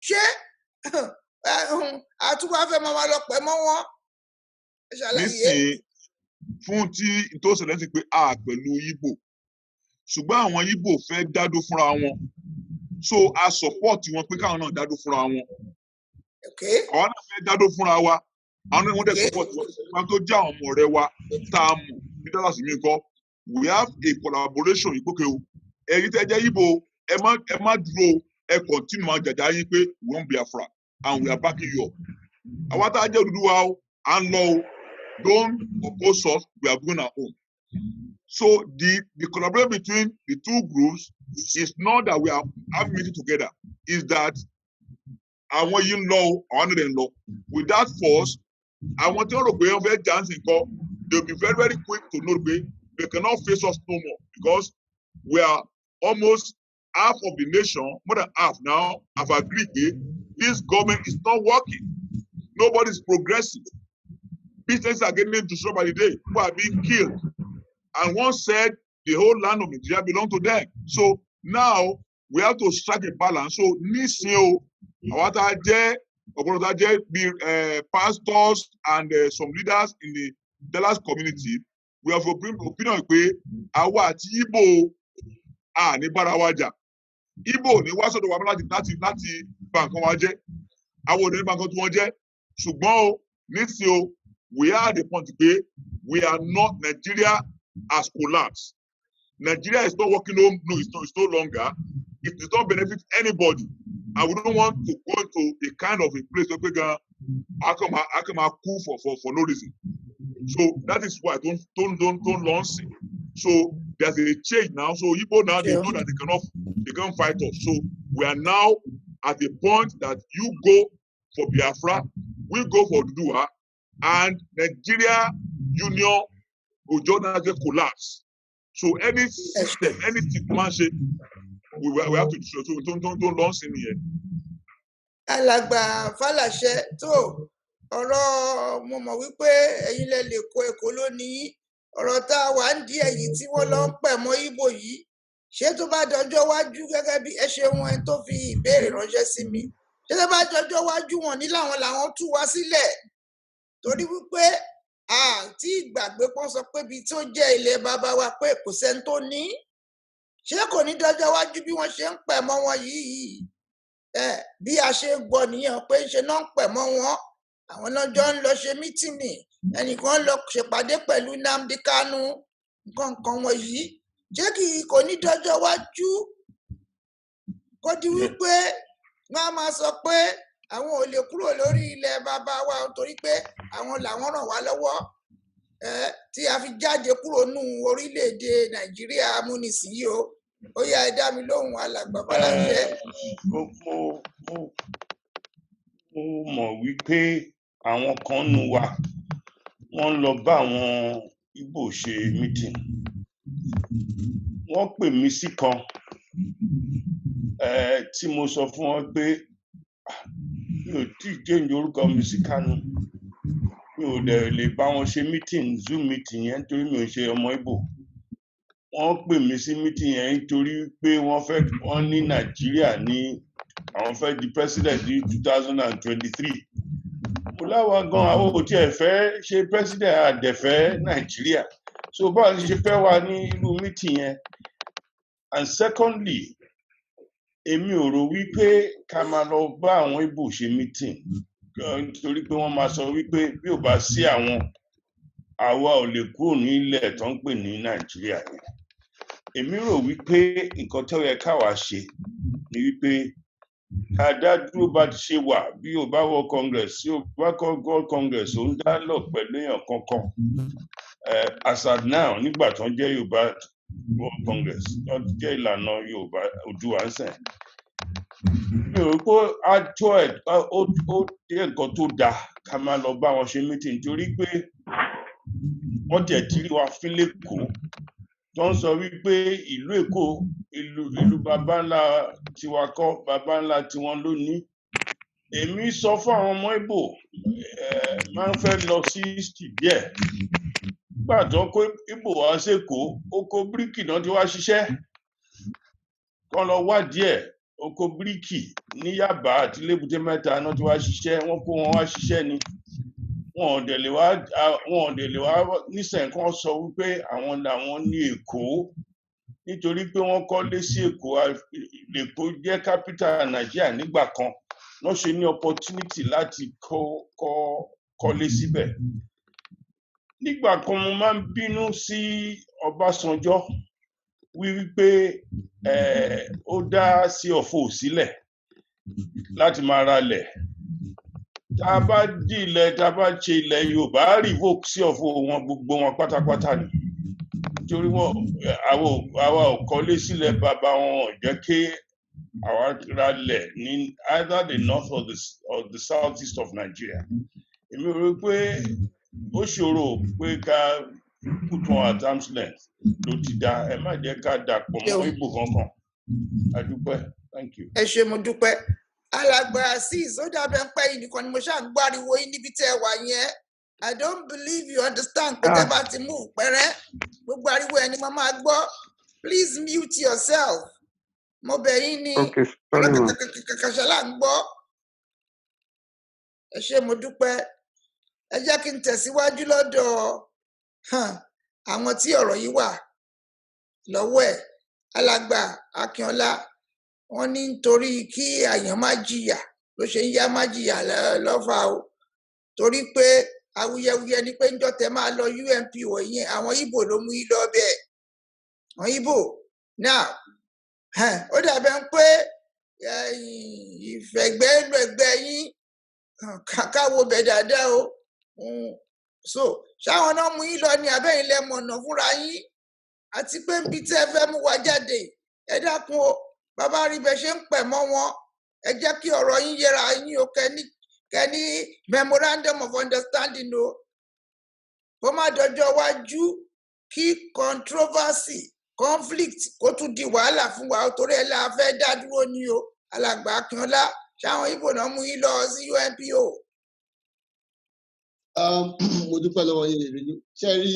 ṣé àtúwà fẹ́ máa lọ pẹ̀ mọ́ wọn ṣàlàyé. nísìnyí fún tí tó ṣẹlẹ̀ sí pé a pẹ̀lú Ìgbò ṣùgbọ́n àwọn Ìgbò fẹ́ dádó fúnra wọn so a support wọn pé káwọn náà dádó fúnra wọn àwọn náà fẹ́ dádó fúnra wa àwọn náà wọ́n dẹ̀ support wọn tó jẹ́ àwọn ọmọ rẹ̀ wa tá a mọ̀ ní Dallas mi kọ́ we have a collaboration ìgbókè o ẹ̀yin tẹ́ jẹ́ Ìgbò ẹ má dúró ẹ continue máa jàjà yín pé we want Biafra and we are backing you up àwa tá a jẹ́ Odùduwà o à ń lọ o don't oppose us we are going our own. So the collaboration between the two groups is not that we are having meeting together. Is that àwọn yìí ń lọ àwọn náà ń lọ. With that force, àwọn tí wọ́n rò pé wọ́n fẹ́ jàǹsì nǹkan, they will be very very quick to know pé they cannot face us no more because we are almost half of the nation, more than half now, have agreed that this government is not working. Nobody is progressing. Businesses are getting destroyed by the day. People are being killed. And one said the whole land of Nigeria belongs to them. So now we have to strike a balance. So nísìnyí àwọn tá a jẹ́ ọ̀pọ̀lọpọ̀ tá a jẹ́ bí pastors and some leaders in the Dallas community, we have opinion pé àwa àti Ìgbò à ní bára wa jà. Ìgbò ní wá sọ́dọ̀ wa láti bà nǹkan wa jẹ́. Àwọn ò ní bà nǹkan tí wọ́n jẹ́. Ṣùgbọ́n nísìnyí we are at the point pé we are not Nigeria has collapsed. Nigeria is not working no, it's no longer. It does not benefit anybody. And we don't want to go into a kind of a place where people I come cool for no reason. So that is why don't launch it. So there's a change now. So Igbo now they know that they can't fight us. So we are now at the point that you go for Biafra, we go for Odùduwà, and Nigeria Union will just collapse. So any system, anything man say, we have to destroy. So don't launch in here. Alàgbà Fálàṣẹ tó ọ̀rọ̀ mo mọ̀ wípé ẹ̀yin lẹ lè kó Èkó lónìí ọ̀rọ̀ tá a wà ń di èyí tí wọ́n lọ ń pẹ̀ mọ́ Ìgbò yìí ṣé tó bá dọjọ́ wájú gẹ́gẹ́ bí ẹ ṣe wọn tó fi ìbéèrè ránṣẹ́ sí mi ṣé tó bá dọjọ́ wájú wọn ní làwọn tú wá sílẹ̀ torí wípé àti ìgbàgbé kan sọ pé ibi tó jẹ́ ilẹ̀ bàbá wa pé kò sẹ́ni tó ní ṣé kò ní dọjọ́ wájú bí wọ́n ṣe ń pẹ̀ mọ́ wọn yìí bí a ṣe gbọ́ nìyẹn pé ṣe náà ń pẹ̀ mọ́ wọn àwọn náà jọ ń lọ ṣe mítìnì ẹnìkan lọ ṣèpàdé pẹ̀lú Nnamdi Kanu nǹkan wọn yìí jẹ́ kí kò ní dọjọ́ wájú kó di wípé wọ́n á máa sọ pé àwọn ò lè kúrò lórí ilẹ̀ bàbá wa torí pé àwọn làwọn ràn wá lọ́wọ́ tí a fi jáde kúrò nù orílẹ̀-èdè Nàìjíríà amúnisìn yìí ó yá ẹ dá mi lóhùn Alàgbà Fálàṣẹ. mo mọ̀ wípé àwọn kan nù wa wọ́n lọ bá àwọn Ìgbò ṣe meeting wọ́n pè mí sí kan tí mo sọ fún wọn pé mi ò tí ì change orúkọ mi sí Kanu mi ò dẹ̀ lè bá wọn ṣe meeting Zoom meeting yẹn nítorí mi ò ṣe ọmọ Ìgbò wọ́n pè mí sí meeting yẹn nítorí pé wọ́n ní Nàìjíríà ní àwọn fẹ́ di president ní 2023 mo láwa gan àwọn ò tiẹ̀ fẹ́ ṣe president àdẹ̀fẹ́ Nàìjíríà so báwo ni ṣe fẹ́ wà ní irú meeting yẹn and secondly èmi ò rò wípé ká máa lọ bá àwọn Ìgbò ṣe meeting nítorí pé wọ́n máa sọ wípé bí ò bá sí àwọn àwa ò lè kúrò ní ilẹ̀ tó ń pè ní Nàìjíríà yẹn èmi rò wípé nǹkan tó yẹ káwa ṣe ni wípé ká dá dúró bá ti ṣe wà bí ò bá wọ Congress tí ò bá kọ́ Congress ó ń dá lọ pẹ̀lú èèyàn kankan as at now nígbà tó ń jẹ́ Yorùbá World Congress tó ń jẹ́ ìlànà Yorùbá Oòduà ń sìn mi ò rò pé ó jẹ́ nǹkan tó dáa ká máa lọ bá wọn ṣe meeting torí pé wọ́n tẹ̀ tí wá fín lẹ́kọ̀ọ́ tó ń sọ wípé ìlú Èkó ìlú baba ńlá tiwa kọ́ baba ńlá tiwọn ló ní èmi sọ fún àwọn ọmọ Ìgbò máa ń fẹ́ lọ sí díẹ̀ nígbà tó kó Ìgbò wá sẹ́kọ̀ọ́ ó kó bíríkì náà ti wá ṣiṣẹ́ kọ́ lọ wá díẹ̀ oko bíríkì ní Yaba àti lébùté Mẹ́ta náà ti wá ṣiṣẹ́, wọ́n kó wọn wá ṣiṣẹ́ ni. Wọn ò dẹ̀ lè wá nísìnyí kan sọ wípé àwọn làwọn ní Èkó nítorí pé wọ́n kọ́lé sí Èkó. Èkó jẹ́ capital Nàìjíríà nígbà kan, wọ́n ṣe ní opportunity láti kọ́lé síbẹ̀. Nígbà kan mo máa ń bínú sí Ọbásanjọ́ wípé ó dá sí ọ̀fọ̀ sílẹ̀ láti máa ralẹ̀. Tá a bá dí ilẹ̀, tá a bá ṣe ilẹ̀ Yorùbá, revoke sí ọ̀fọ̀ wọn gbogbo wọn pátápátá ni. Torí àwa ò kọ́lé sílẹ̀ bàbá wọn, jẹ́ kí àwa ralẹ̀ ní either the north or the southeast of Nigeria. Èmi rò pé ó ṣòro pé ká put wọn at arm's length ló ti dá. Ẹ má jẹ́ ká dàpọ̀ mọ́ Ìgbò kankan. A dúpẹ́. Thank you. Ẹ ṣé mo dúpẹ́. Alàgbà Azeez, ó dàbẹ̀ ń pẹ́ yìí nìkan ni mo ṣáà ń gbáriwo yín níbi tẹ́ ẹ wà yẹn. I don't believe you understand pé tẹ́ bá ti mú pẹ́rẹ́ gbogbo ariwo ẹni mo máa gbọ́. Please mute yourself. Mo bẹ̀ yín ní kàkàṣálà ń gbọ́. Ẹ ṣé mo dúpẹ́. Ẹ jẹ́ kí n tẹ̀síwájú lọ́dọ̀ àwọn tí ọ̀rọ̀ yìí wà lọ́wọ́ ẹ̀. Alàgbà Akínọlá, wọ́n ní nítorí kí àyàn má jìyà ló ṣe ń yá má jìyà lọ́fà o. Torí pé awuyewuye ni pé ńjọ́ tẹ́ máa lọ UNPO yẹn, àwọn Ìgbò ló mú yín lọ bẹ́ẹ̀. Àwọn Ìgbò náà ó dàbẹ̀ ń pé ìfẹ̀gbẹ́ inú ẹgbẹ́ yín káwo bẹ̀ dáadáa o. So ṣáwọn náà mú yín lọ ní abẹ́yìn lẹ́mọ̀nà fúnra yín, àti pé níbi tí ẹ fẹ́ mú wa jáde, ẹ dákun o, bàbá rí bẹ ṣe ń pẹ̀ mọ́ wọn, ẹ jẹ́ kí ọ̀rọ̀ yín yẹra yín o, kẹ́ni memorandum of understanding o. Kó má dọjọ́ wájú kí controversy conflict kó tún di wàhálà fún wa, torí ẹ la fẹ́ dá dúró ní o. Alàgbà Akínọlá, ṣáwọn Ìgbò náà mú yín lọ sí UNPO? Mo dúpẹ́ lọ́wọ́ yín lè rí. Ṣé rí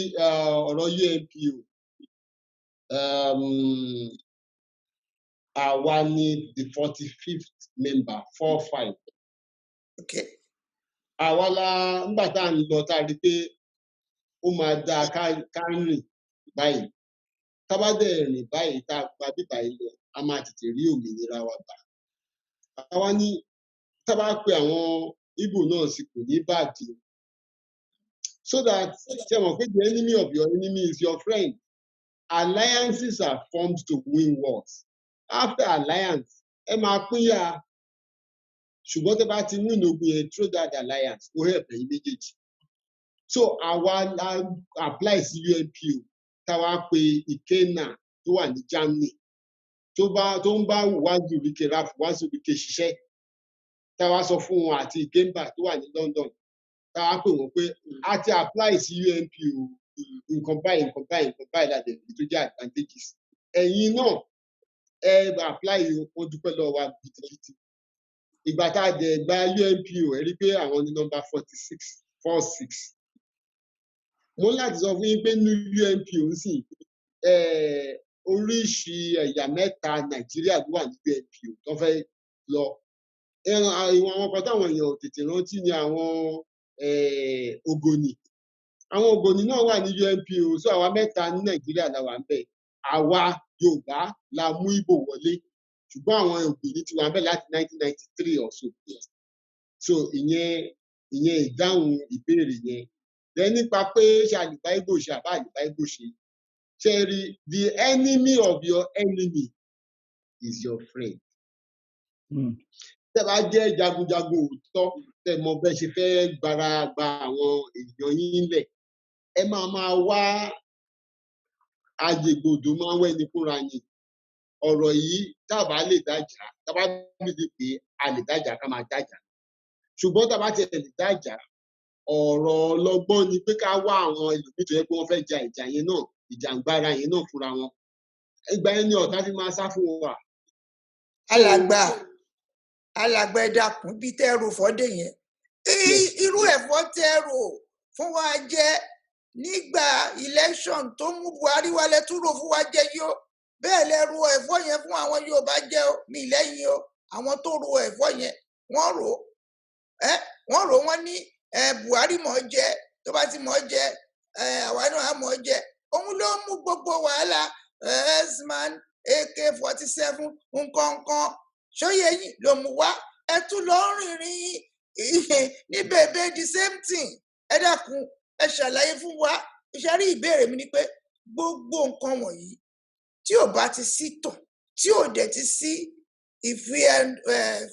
ọ̀rọ̀ UNPO? Àwa ni the 45th member 45. Okay. Àwa la nígbà tá à ń lọ tá a rí pé ó máa dáa ká rìn báyìí. Tá bá dẹ̀ rìn báyìí tá a gba bíbá yìí lọ, a máa tètè rí òmìnira wa gbà. Àwa ní tá bá pe àwọn Ìgbò náà sì kò ní bàjẹ́. So that ṣe mọ̀ pé the enemy of your enemy is your friend. Alliances are formed to win wars. After alliance, ẹ máa pínyà. Ṣùgbọ́n tẹ́ bá ti win ogun yẹn through that alliance, ó help ẹ̀yin méjèèjì. So àwa la apply sí UNPO, táwa pe Ikenna tó wà ní Germany, tó ń bá Wazirike ṣiṣẹ́, táwa sọ fún wọn àti Ikemba tó wà ní London, táwa pè wọ́n pé a ti apply sí UNPO nǹkan báyìí láti ẹ̀rí tó jẹ́ advantages. Ẹ̀yin náà ẹ apply wọn dúpẹ́ lọ́wọ́ wa gidigidi. Ìgbà tá a dẹ̀ gba UNPO ẹ rí pé àwọn ní nọ́mbà 46. Mo ní láti sọ fún yín pé ní UNPO sì oríṣi ẹ̀yà mẹ́ta Nàìjíríà ló wà ní UNPO tó fẹ́ lọ. Àwọn kan táwọn èèyàn ò tètè rántí ni àwọn Ògònì. Àwọn Ògònì náà wà ní UNPO, so àwa mẹ́ta ní Nàìjíríà la wà ń bẹ̀. Àwa Yorùbá la mú Ìgbò wọlé, ṣùgbọ́n àwọn Ògònì ti wà ń bẹ̀ láti 1993 or so. So ìyẹn ìdáhùn ìbéèrè yẹn. Then nípa pé ṣe àlìbá Ìgbò ṣe àbá àlìbá Ìgbò ṣe. Ṣé rí, the enemy of your enemy is your friend. Tẹ́ bá jẹ́ jagunjagun òótọ́, tẹ́ mọ bẹ́ẹ̀ ṣe fẹ́ gba àwọn èèyàn yín lẹ̀, ẹ máa wá àjègbodò máa ń wẹ́ni fúnra yín. Ọ̀rọ̀ yìí tábà lè dájà, tábà bìí pé a lè dájà ká máa dájà. Ṣùgbọ́n tábà tiẹ̀ lè dájà, ọ̀rọ̀ ọlọ́gbọ́n ni pé ká wá àwọn ẹlòmíì tó yẹ pé wọ́n fẹ́ ja ìjà yẹn náà, ìjàngbara yẹn náà fúnra wọn. Ìgbà yẹn ni ọ̀tá fi máa sá fún wa. Alàgbà ẹ dákun bí tẹ́rù fọ́dé yẹn. Irú ẹ̀fọ́ tẹ́rù fún wa jẹ́ nígbà election tó mú Buhari wálé tún rò fún wa jẹ́ yó. bẹ́ẹ̀ lẹ ro ẹ̀fọ́ yẹn fún àwọn Yorùbá jẹ o mi lẹ́yìn o àwọn tó ro ẹ̀fọ́ yẹn wọ́n rò wọ́n ní Buhari mọ̀ ọ́ jẹ tó bá ti mọ̀ ọ́ jẹ àwa náà á mọ̀ ọ́ jẹ òun ló mú gbogbo wàhálà Herdsman AK-47 nǹkan ṣóyè yìí ló mú wá ẹ tún lọ rìnrìn ní bèbè the same thing ẹ dákun ẹ ṣàlàyé fún wa ìṣàrí ìbéèrè mi ni pé gbogbo nǹkan wọ̀nyí tí ò bá ti sí tàn tí ò dẹ̀ ti sí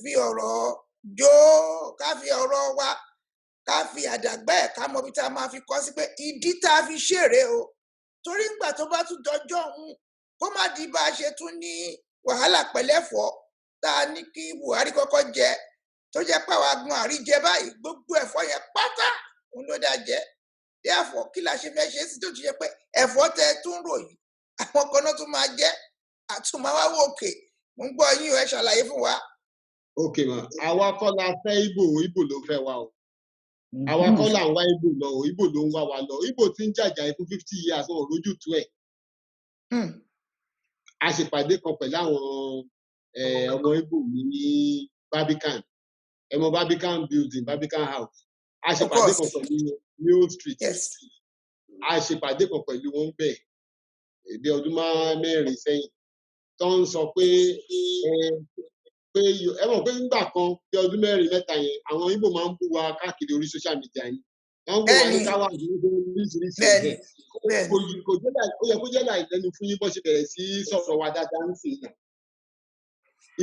fi ọ̀rọ̀ jó ká fi ọ̀rọ̀ wa ká fi àdàgbà ẹ̀ ká mọ bí tá a máa fi kọ́ sí pé ìdí tá a fi ṣeré o torí ńgbà tó bá tún dọjọ́ ọ̀hún kó má di bá a ṣe tún ní wàhálà pẹ̀lẹ́fọ́ tá a ní kí Buhari kọ́kọ́ jẹ tó jẹ́ pàwọn agbọn àríjẹ báyìí gbogbo ẹ̀fọ́ yẹn pátá òun ló dá jẹ ẹ̀fọ́ kí la ṣe fẹ́ ṣe sí tó ti ṣe pé ẹ̀fọ́ tẹ tún ròyìn àwọn kan náà tún máa jẹ àtúmọ̀wá òkè mo ń gbọ́ yín o ẹ ṣàlàyé fún wa. ok ma àwa kọ́ la fẹ́ Ìgbò ló fẹ́ wa o àwa kọ́ là ń wá Ìgbò lọ o Ìgbò ló ń wá wa lọ Ìgbò ti ń jàjà fún 50 years wọn ò rójú tú ẹ̀. a ṣèpàdé kan pẹ̀lú àwọn ọmọ Ìgbò ní Barbican ẹmọ Barbican building Barbican house a ṣèpàdé kan pẹ̀lú New Street a ṣèpàdé kan pẹ̀lú wọn bẹ́ẹ̀ èdè ọdún mẹ́rin sẹ́yìn tó ń sọ pé ẹ mọ̀ pé nígbà kan bí ọdún mẹ́rin mẹ́ta yẹn àwọn Ìgbò máa ń bú wa káàkiri orí social media ni wọ́n ń bú wa ní káwá oríṣiríṣi ẹ̀jẹ̀ ó yẹ kó jẹ́ láì lẹ́nu fún yín bó ṣe bẹ̀rẹ̀ sí sọ̀rọ̀ wa dáadáa ń sìn náà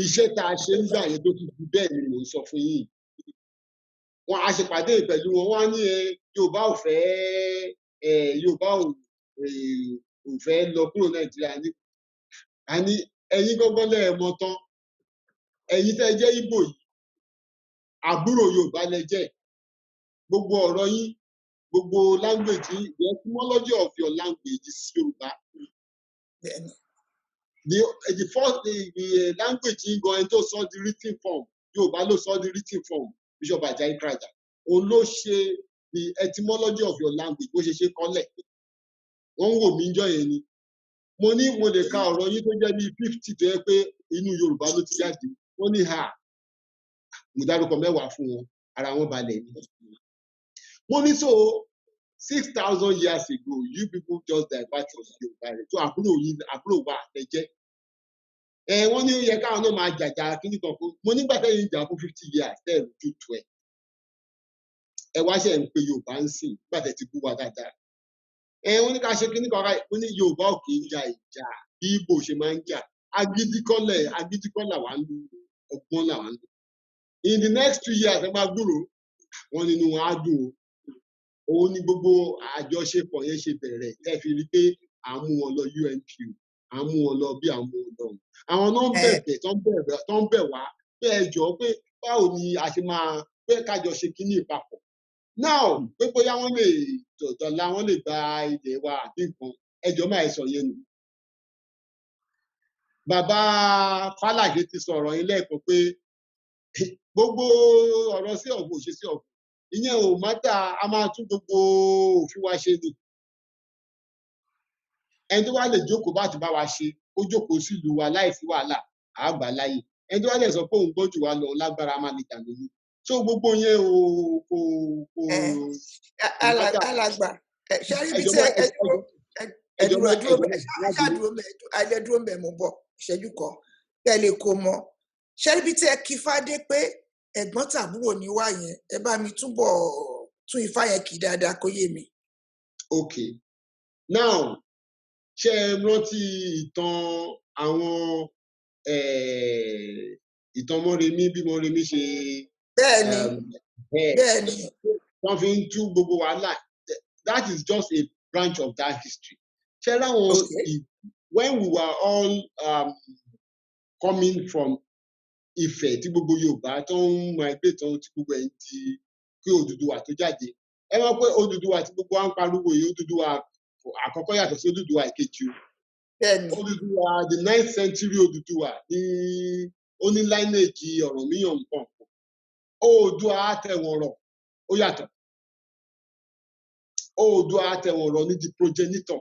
iṣẹ́ tá a ṣe ń gbà yẹn tó ti di bẹ́ẹ̀ ni mò ń sọ fún yín wọn a ṣèpàdé pẹ̀lú wọn wá ní Yorùbá ò fẹ́ Yorùbá ò fẹ́ lọ kúrò Nàìjíríà ní ẹ̀yin gángan lẹ́ẹ̀mọ tán ẹ̀yin tẹ́ jẹ́ Ìgbò yìí àbúrò Yorùbá lẹ jẹ́ gbogbo ọ̀rọ̀ yín gbogbo language yín the etymology of your language is Yorùbá the first the language yín gan ẹni tó sọ di written form Yorùbá ló sọ di written form Bishop Ajayi Crowther òun ló ṣe the etymology of your language bó ṣe ṣe kọ́lẹ̀ wọ́n ń wò mí jọ yẹn ni mo ní mo lè ka ọ̀rọ̀ yín tó jẹ́ bíi 50 tó yẹ pé inú Yorùbá ló ti jáde wọ́n ní mo dárúkọ 10 fún wọn ara wọn balẹ̀ ni mo ní so 6,000 years ago you people just divert from Yorùbá rẹ̀ tó àbúrò wa àtẹ̀jẹ́ wọ́n ní ó yẹ káwọn náà máa jàjà kíní kan fún mo nígbà tẹ́yìn jà fún 50 years tẹ́ ẹ̀ lójú tó ẹ wá ṣe ń pe Yorùbá ń sìn nígbà tẹ́ ti bú wa dáadáa wọ́n ní ká ṣe kíní kan wọ́n ní Yorùbá ò kì í ja ìjà bí Ìgbò ṣe máa ń jà agídíkọ́là wà ń lò ọgbọ́n là wà ń lò in the next 2 years ẹ máa gbúrò wọn nínú wọn á dùn o òun ni gbogbo àjọṣepọ̀ yẹn ṣe bẹ̀rẹ̀ ẹ fi rí pé à ń mú wọn lọ UNPO à ń mú wọn lọ bí à ń mú wọn lọ àwọn náà bẹ̀bẹ̀ tó ń bẹ̀ wá pé ẹ jọ pé báwo ni a ṣe máa pé kájọ ṣe kíní ìpapọ̀ now pé bóyá wọ́n lè dọ̀la wọ́n lè gba ilẹ̀ wa àbí nǹkan ẹjọ́ máa sọ yẹn nù. Bàbá Fálàgé ti sọ̀rọ̀ yín lẹ́ẹ̀kan pé gbogbo ọ̀rọ̀ sí ọ̀gbọ̀n òṣè sí ọ̀gbọ̀n ìyẹn ò mátà a máa tún gbogbo òfin wa ṣe ni ẹni tó wá lè jókòó bá ti bá wa ṣe ó jókòó sílùú wa láì sí wàhálà àgbà láyè ẹni tó wá lè sọ pé òun gbọ́n jù wá lọ lágbára máa lè dànù ní so gbogbo yẹn kò alàgbà ṣáà ibi tí ẹdúró mẹ mo bọ ìṣẹ́jú kan kẹ́ lè kó mọ ṣáà ibi tí ẹ kí fádé pé ẹ̀gbọ́n tàbúrò ní wá yẹn ẹ bá mi túbọ̀ tún ifá yẹn kì dáadáa kó yé mi. okay now ṣé ẹ rántí ìtàn àwọn ìtàn Mọ́remí bí Mọ́remí ṣe. bẹ́ẹ̀ni. wọ́n fi ń tú gbogbo wàhálà that is just a branch of that history. ṣé láwọn when we were all coming from Ifẹ̀ tí gbogbo Yorùbá tó ń migrate tó ti gbogbo ẹ̀ ń di pé Odùduwà tó jáde ẹ mọ̀ pé Odùduwà tí gbogbo wa ń pariwo yìí Odùduwà àkọ́kọ́ yàtọ̀ sí Odùduwà ìkejì o Odùduwà the 9th century Odùduwà ní ó ní lineage Ọ̀rànmíyàn nǹkan Oòduà àtẹ̀wọ̀nrọ̀ ó yàtọ̀ Oòduà àtẹ̀wọ̀nrọ̀ ní the progenitor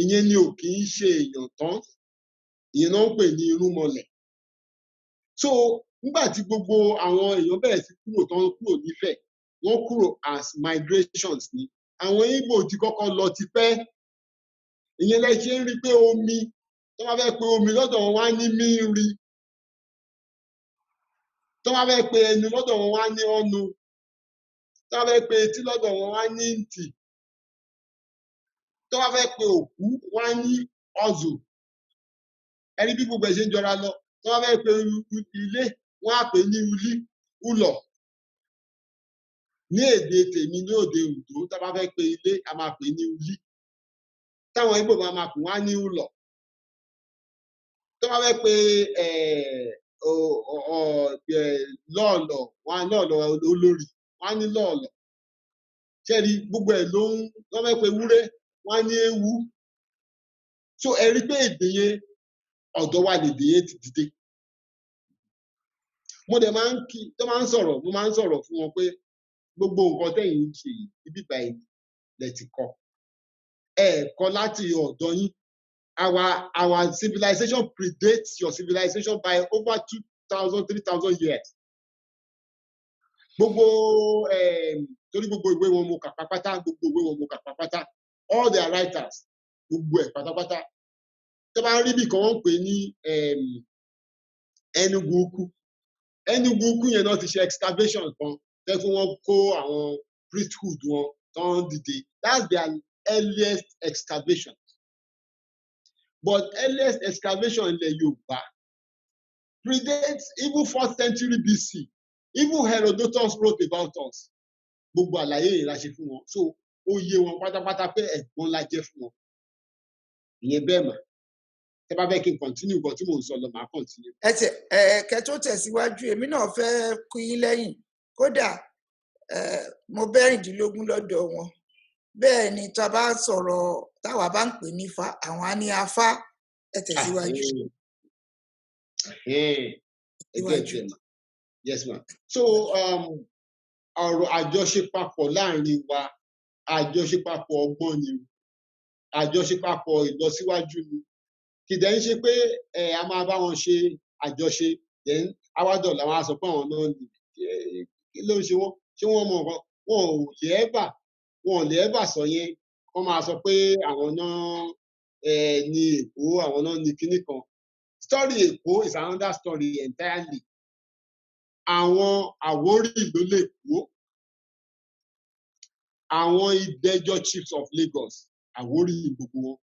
ìyẹn ni ò kì í ṣe èèyàn tán ìyẹn náà ń pè ní irúnmọlẹ̀. So nígbà tí gbogbo àwọn èèyàn bẹ̀rẹ̀ sí kúrò tán kúrò nífẹ̀ẹ́, wọ́n kúrò as migrations ni. Àwọn Ìgbò ti kọ́kọ́ lọ tipẹ́. Ìyẹn lẹ ṣe ń rí pé omi, tó bá fẹ́ pe omi lọ́dọ̀ wọn wá ní míri, tó bá fẹ́ pe ẹnu lọ́dọ̀ wọn wá ní ọnu, tó bá fẹ́ pe etí lọ́dọ̀ wọn wá ní ntì, tó bá fẹ́ pe òkú wá ní ọ̀zù. Ẹni bí gbogbo ẹ̀ ṣe ń jọra lọ. Tó bá fẹ́ pe ilé wọ́n á pè ní ulí, ulọ̀. Ní èdè tèmi ní òde Oǹdó, tá bá fẹ́ pe ilé a máa pè ní ulí. Táwọn Ìgbò máa pè wọ́n á ní ulọ̀. Tó bá fẹ́ pe lọ́ọ̀lọ̀, wọ́n á lọ́ọ̀lọ̀ olórí, wọ́n á ní lọ́ọ̀lọ̀. Ṣẹ́rí gbogbo ẹ̀ ló ń, tó bá fẹ́ pe ewúrẹ́ wọ́n á ní ewu. So ẹ rí pé èdè yẹn ọ̀dọ̀ wa lèdè yẹn ti dìde. Mo dẹ̀ máa ń kí, tó máa ń sọ̀rọ̀, mo máa ń sọ̀rọ̀ fún wọn pé gbogbo nǹkan tẹ̀yin ń ṣe yìí, ibi báyìí lẹ ti kọ́. Ẹ kọ́ láti ọ̀dọ̀ yín. Our civilization predates your civilization by over 2,000, 3,000 years. Gbogbo torí gbogbo ìwé wọn mo kà pátápátá, gbogbo ìwé wọn mo kà pátápátá. All their writers, gbogbo ẹ̀ pátápátá. Tó bá rí bí kan wọ́n pè ní Enugu Ukwu. Enugu Ukwu yẹn náà ti ṣe excavation kan tẹ́ fún wọn kó àwọn priesthood wọn tán dìde. That's their earliest excavation. But earliest excavation ilẹ̀ Yorùbá predates even 4th century BC. Even Herodotus wrote about us. Gbogbo àlàyé yìí la ṣe fún wọn. So ó yé wọn pátápátá pé ẹ̀gbọ́n la jẹ́ fún wọn. Ìyẹn bẹ́ẹ̀ mà. Tẹ́ bá fẹ́ kí n continue nǹkan tí mò ń sọ lọ, màá continue. Kẹ́ tó tẹ̀síwájú, èmi náà fẹ́ kú yín lẹ́yìn. Kódà mo bẹ́rìndínlógún lọ́dọ̀ wọn. Bẹ́ẹ̀ ni tá a bá sọ̀rọ̀ táwa bá ń pè ní Ifá, àwọn á ní Afá. Ẹ tẹ̀síwájú. Yes ma. So ọ̀rọ̀ àjọṣepapọ̀ láàrin wa, àjọṣepapọ̀ ọgbọ́n ni, àjọṣepapọ̀ ìlọsíwájú ni. Kì dẹ̀ ń ṣe pé a máa bá wọn ṣe àjọṣe, then awádọ̀ làwọn á sọ pé àwọn náà ní kí ló ń ṣe wọ́n, ṣé wọ́n mọ nǹkan, wọn ò lè ẹ́bà sọ yẹn, wọ́n máa sọ pé àwọn náà ní Èkó, àwọn náà ní kinní kan. Story Èkó is another story entirely. Àwọn Àwórì ló lè kó. Àwọn Ìdẹ́jọ́ chiefs of Lagos, Àwórì gbogbo wọn.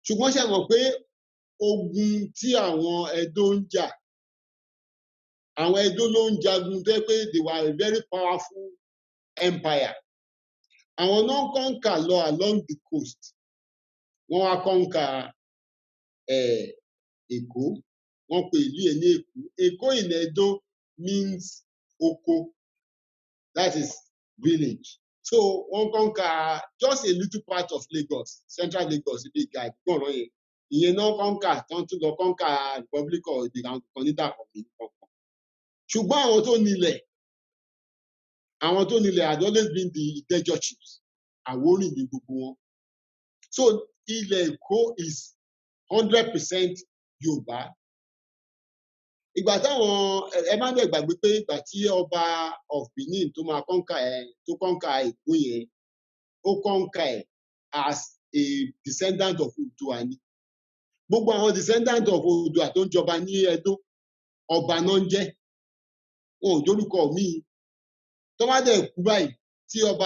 Ṣùgbọ́n ṣe mọ̀ pé ogun tí àwọn Ẹdó ń jà, àwọn Ẹdó ló ń jagun tó yẹ pé they were a very powerful empire. Àwọn náà conquer lọ along the coast. Wọ́n wá conquer Èkó. Wọ́n pè ìlú ẹ̀ ní Èkó. Èkó in Edo means oko, that is village. So wọ́n conquer just a little part of Lagos, central Lagos, ibi ìgbà ìgbọ̀nràn yẹn. Ìyẹn náà conquer, tán tún lọ conquer Republic of the Conida of the Conquer. Ṣùgbọ́n àwọn tó nílẹ̀ had always been the Ìdẹ́jọ́ chiefs. Àwórì ni gbogbo wọn. So ilẹ̀ Èkó is 100% Yorùbá. Ìgbà táwọn ẹ má dẹ̀ gbàgbé pé ìgbà tí ọba of Benin tó máa conquer Èkó yẹn, ó conquer as a descendant of Oòduà ni. Gbogbo àwọn descendant of Oòduà tó ń jọba ní Ẹdó, ọba náà ń jẹ́. Wọn ò jórúkọ míì. Tó bá dẹ̀ kú báyìí, tí ọba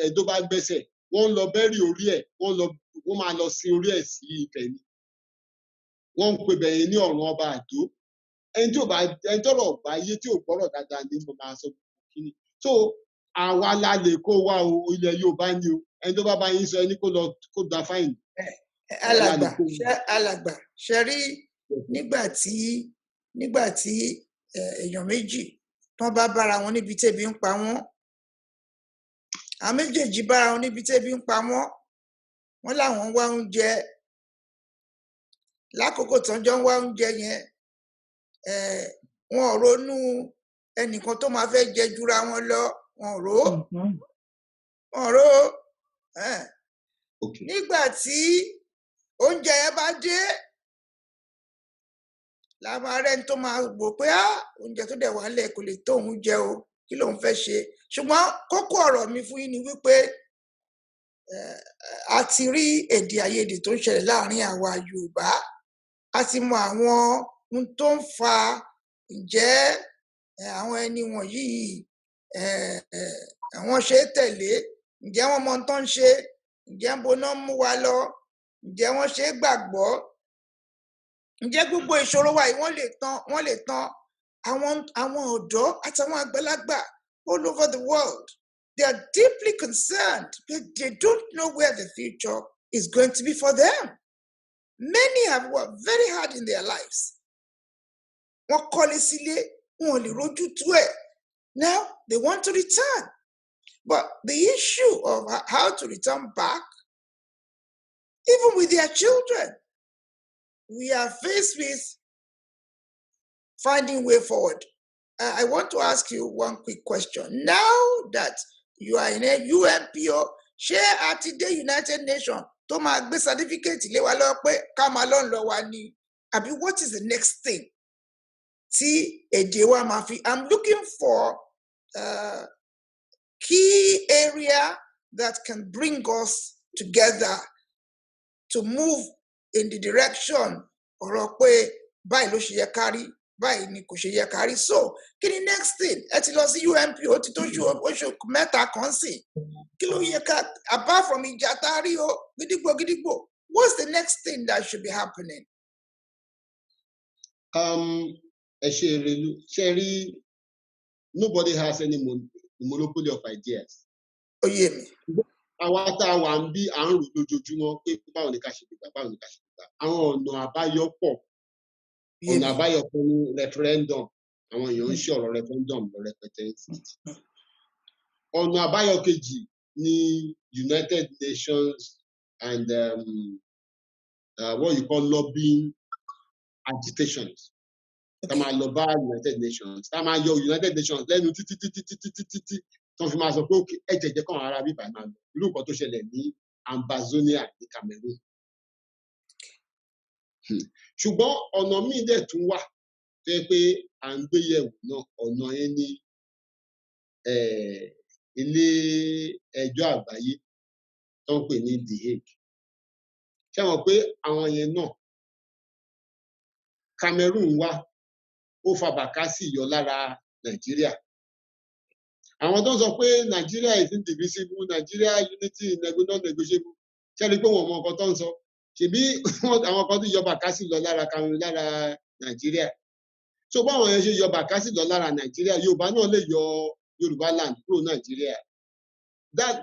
Ẹdó bá gbẹ́sẹ̀, wọ́n lọ bẹ́rì orí ẹ̀, wọ́n máa lọ sin orí ẹ̀ sí Ifẹ̀ ni. Wọ́n ń pè bẹ̀yẹn ní ọ̀run ọba Àdó. Ẹni tọ́rọ̀ ọ̀gbá yé tí ò gbọ́rọ̀ dáadáa ní mo máa sọ kíni. So àwa la lè kó wá o, ilẹ̀ Yorùbá ni o. Ẹni tó bá bá yín sọ ẹni kó gba fáìnì. Alàgbà ṣe rí nígbà tí èèyàn méjì tán bá bára wọn níbi tébi ń pa wọ́n, àwọn méjèèjì bára wọn níbi tébi ń pa wọ́n, wọ́n láwọn wá oúnjẹ. Lákòókò tán jọ ń wá oúnjẹ yẹn, wọn ò ronú ẹnìkan tó máa fẹ́ jẹ jura wọn lọ, wọn ò rò ó. Nígbà tí oúnjẹ yẹn bá dé, la máa rẹ́ni tó máa wò pé oúnjẹ tó dẹ̀ wà lẹ̀ kò lè tó òun jẹ o kí lòun fẹ́ ṣe ṣùgbọ́n kókó ọ̀rọ̀ mi fún yín ni wípé a ti rí èdè àìyedè tó ń ṣẹlẹ̀ láàrin àwa Yorùbá a ti mọ àwọn ohun tó ń fa ǹjẹ́ àwọn ẹni wọ̀nyí àwọn ṣe é tẹ̀lé ǹjẹ́ wọ́n mọ ohun tó ń ṣe ǹjẹ́ ń boná mú wa lọ ǹjẹ́ wọ́n ṣe é gbàgbọ́ ǹjẹ́ gbogbo ìṣòro wa yìí wọ́n lè tán àwọn ọ̀dọ́ àtàwọn àgbàlagbà all over the world they are deeply concerned but they don't know where the future is going to be for them. Many have worked very hard in their lives. Wọ́n kọ́lé sílé wọn ò lè rójú tú ẹ̀. Now they want to return. But the issue of how to return back, even with their children, we are faced with finding way forward. I want to ask you one quick question. Now that you are in a UNPO, ṣé a ti dé United Nations tó máa gbé certificate lé wa lọ pé ká máa lọ wa ni? Àbí what is the next thing tí èdè wa máa fi? I'm looking for key area that can bring us together to move in the direction ọ̀rọ̀ pé báyìí ló ṣe yẹ ká rí báyìí ni kò ṣe yẹ ká rí. So kí ni next thing? Ẹ ti lọ sí UNPO ó ti tó oṣù mẹ́ta kan sí. Kí ló yẹ ká apart from ìjà tá a rí o gidigbo what's the next thing that should be happening? Ẹ ṣe Erelu ṣe rí nobody has any monopoly of ideas. Ó yé mi. Àwa tá a wà ń bí à ń rò lójoojúmọ́ pé báwo ni ká ṣe gbà báwo ni ká ṣe gbà. Àwọn ọ̀nà àbáyọ pọ̀. Ọ̀nà àbáyọ kan ní referendum. Àwọn èèyàn ń ṣe ọ̀rọ̀ referendum lọ rẹpẹtẹ. Ọ̀nà àbáyọ kejì ní United Nations and what you call lobbying agitations. Tá máa lọ bá United Nations. Tá máa yọ United Nations lẹ́nu títí tó fi máa sọ pé òkè ẹ jẹjẹ kan ara bíbá máa lọ irú nǹkan tó ṣẹlẹ̀ ní Ambazonia ní Cameroon. Ṣùgbọ́n ọ̀nà míì dẹ̀ tún wà tó yẹ pé à ń gbé yẹ̀wò náà ọ̀nà yẹn ní ilé ẹjọ́ àgbáyé tó ń pè ní The Hague. Ṣé mọ̀ pé àwọn yẹn náà Cameroon wá ó fa bàkásì yọ lára Nàìjíríà. Àwọn tó ń sọ pé Nigeria is indivisible, Nigeria unity non-negotiable. Ṣé rí pé wọ́n mọ nǹkan tó ń sọ? Ṣèbí àwọn kan tó yọ bàkásì lọ lára Cameroon lára Nàìjíríà. So báwọn yẹn ṣe yọ bàkásì lọ lára Nàìjíríà, Yorùbá náà lè yọ Yorùbá land kúrò Nàìjíríà.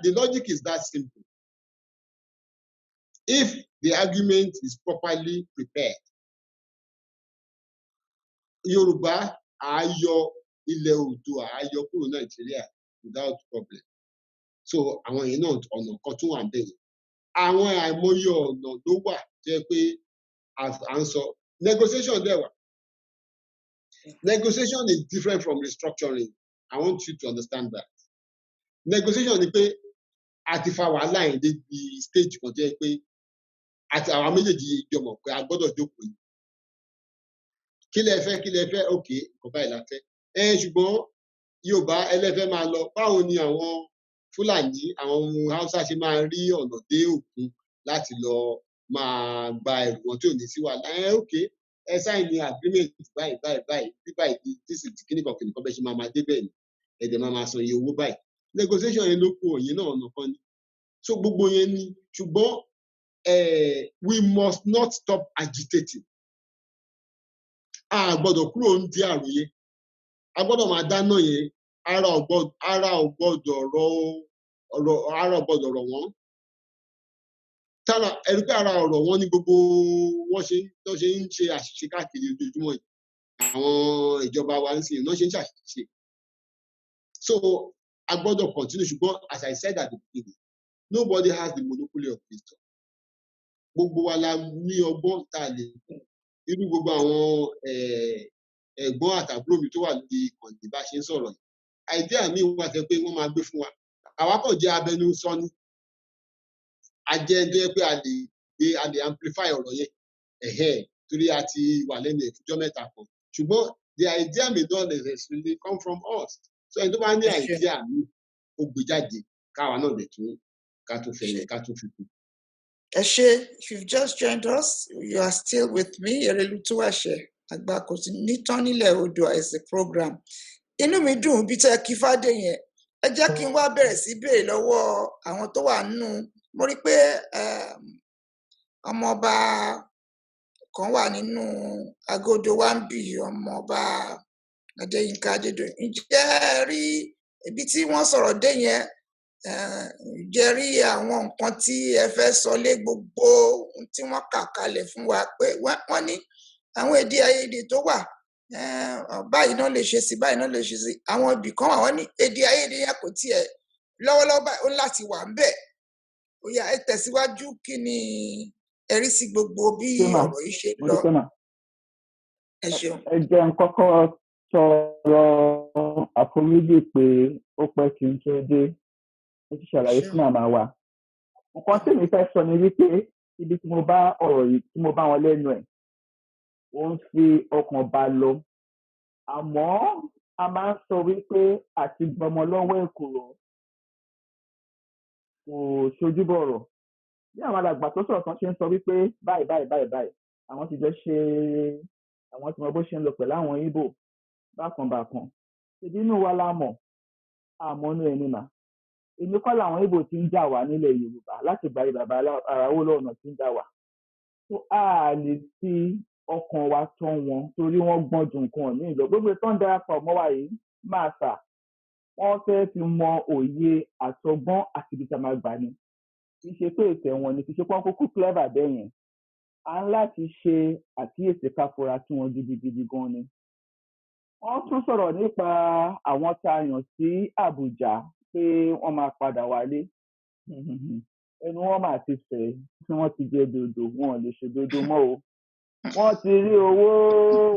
The logic is that simple. If the argument is properly prepared, Yorùbá á yọ ilẹ̀ Oòduà á yọ kúrò Nàìjíríà without problem. So àwọn yẹn náà ọ̀nà kan tún wà bẹ́ẹ̀. Àwọn àìmọye ọ̀nà ló wà jẹ́ pé à ń sọ negotiation dẹ̀ wà. Negotiation is different from restructuring. I want you to understand that. Negotiation ni pé a ti fa wàhálà yẹn débi stage kan jẹ́ pé àti àwọn méjèèjì jọ mọ̀ pé a gbọ́dọ̀ jókòó yìí. Kí lẹ fẹ́ okay kò báyìí la fẹ́. Ṣùgbọ́n Yorùbá ẹlẹ́fẹ́ máa lọ báwo ni àwọn Fúlàní àwọn ohun Haúsá ṣe máa rí ọ̀nà dé òkun láti lọ máa gba ẹrù wọn tí ò ní sí wàhálà. Okay ẹ sign ní agreement báyìí bí báyìí this is kíníkan bẹ́ẹ̀ ṣe máa dé bẹ́ẹ̀ ni ẹ̀dẹ̀ máa san iye owó báyìí. Negotiation yẹn ló kù òyìn náà ọ̀nà kan ni. So gbogbo yẹn ni ṣùgbọ́n we must not stop agitating. A gbọ́dọ̀ kúrò ń di àròyé. A gbọ́dọ̀ máa dáná yẹn ara ò gbọ́dọ̀ rọ̀ wọ́n. Ẹ̀rí pé ara ọ̀rọ̀ wọn ní gbogbo wọ́n ṣe ń ṣe àṣìṣe káàkiri ojoojúmọ́ yìí. Àwọn ìjọba wa ń sìn náà ṣe ń ṣàṣìṣe. So a gbọ́dọ̀ continue ṣùgbọ́n as I said at the beginning, nobody has the monopoly of wisdom. Gbogbo wa la ní ọgbọ́n tá a lè kún. Irú gbogbo àwọn ẹ̀gbọ́n àtàbúrò mi tó wà lórí ìkànnì bá ṣe ń sọ̀rọ̀ yìí. Idea mi wà tẹ́ pé wọ́n máa gbé fún wa. Àwa kàn jẹ́ abẹnusọ ni. A jẹ́ ẹni tó yẹ pé a lè amplify ọ̀rọ̀ yẹn. torí a ti wà lẹ́nu ìfúnjọ́ mẹ́ta kan ṣùgbọ́n the idea may not necessarily come from us so ẹni tó bá ní idea mi ó gbé jáde káwa náà lè tún ká tó fẹ̀yìn ká tó fi kú. Ẹ ṣé, if you've just joined us, you are still with me, Erelu Tuwase, Agbákòsí Nítàn nílẹ̀ Oòduà is the program. Inú mi dùn bí tẹ́ kí fádé yẹn. Ẹ jẹ́ kí n wá bẹ̀rẹ̀ sí béèrè lọ́wọ́ àwọn tó wà nínú. Mo rí pé ọmọọba kan wà nínú agodo wa ń bì, ọmọọba Adéyínká Adédoyin. Ǹjẹ́ ẹ rí ibi tí wọ́n sọ̀rọ̀ dé yẹn? Ǹjẹ́ rí àwọn nǹkan tí ẹ fẹ́ sọ lé gbogbo ohun tí wọ́n kà kalẹ̀ fún wa pé wọ́n ní àwọn èdè àìyedè tó wà báyìí náà lè ṣe sí báyìí náà lè ṣe sí àwọn ibì kan wà wọ́n ní èdè àìyedè yẹn kò tiẹ̀ lọ́wọ́lọ́wọ́ báyìí ó láti wà ńbẹ̀. Ó yá ẹ tẹ̀síwájú, kí ni ẹ rí sí gbogbo bí ọ̀rọ̀ yìí ṣe lọ? Ẹ ṣeun. Ẹ jẹ́ n kọ́kọ́ sọ̀rọ̀ àforíjì pé ó pẹ́ kí n tó dé. Mo ti ṣàlàyé fún màmá wa. Nǹkan tí mi fẹ́ sọ ni wípé ibi tí mo bá ọ̀rọ̀ yìí tí mo bá wọn lẹ́nu ẹ̀ ó ń fi ọkàn bá lọ. Àmọ́ a máa ń sọ wípé àti gbọmọ lọ́wọ́ èkùrọ́ kò ṣojú bọ̀rọ̀. Bí àwọn alàgbà tó sọ̀rọ̀ kan ṣe ń sọ wípé báyìí àwọn ti jọ ṣe àwọn tí mo bó ṣe ń lọ pẹ̀lú àwọn Ìgbò bákan. Ìdí inú wa la mọ̀ àmọ́nú ẹni mà. Èmi kọ́ làwọn Ìgbò ti ń jà wá nílẹ̀ Yorùbá láti gba bàbá Awólọ́wọ̀ tí ń jà wá. Tó a lè fi ọkàn wa tán wọn torí wọ́n gbọ́n ju nǹkan míì lọ. Gbogbo tó ń darapọ̀ mọ́ wa yìí máa sà. Wọ́n fẹ́ fi mọ òye àtọgbọ́n àti ibi tí a máa gbà ni. Kì í ṣe pé ìfẹ́ wọn ni, kì í ṣe pé wọ́n kúkú clever bẹ́ẹ̀ yẹn. A ń láti ṣe àkíyèsí ká fura sí wọn gidigidi gan ni. Wọ́n tún sọ̀rọ̀ nípa àwọn tá a yàn sí Àbújá pé wọ́n máa padà wálé. Ẹnu wọn máa ti fẹ̀ tí wọ́n ti jẹ dòdò, wọn ò lè ṣòdodo mọ́ o. Wọ́n ti rí owó,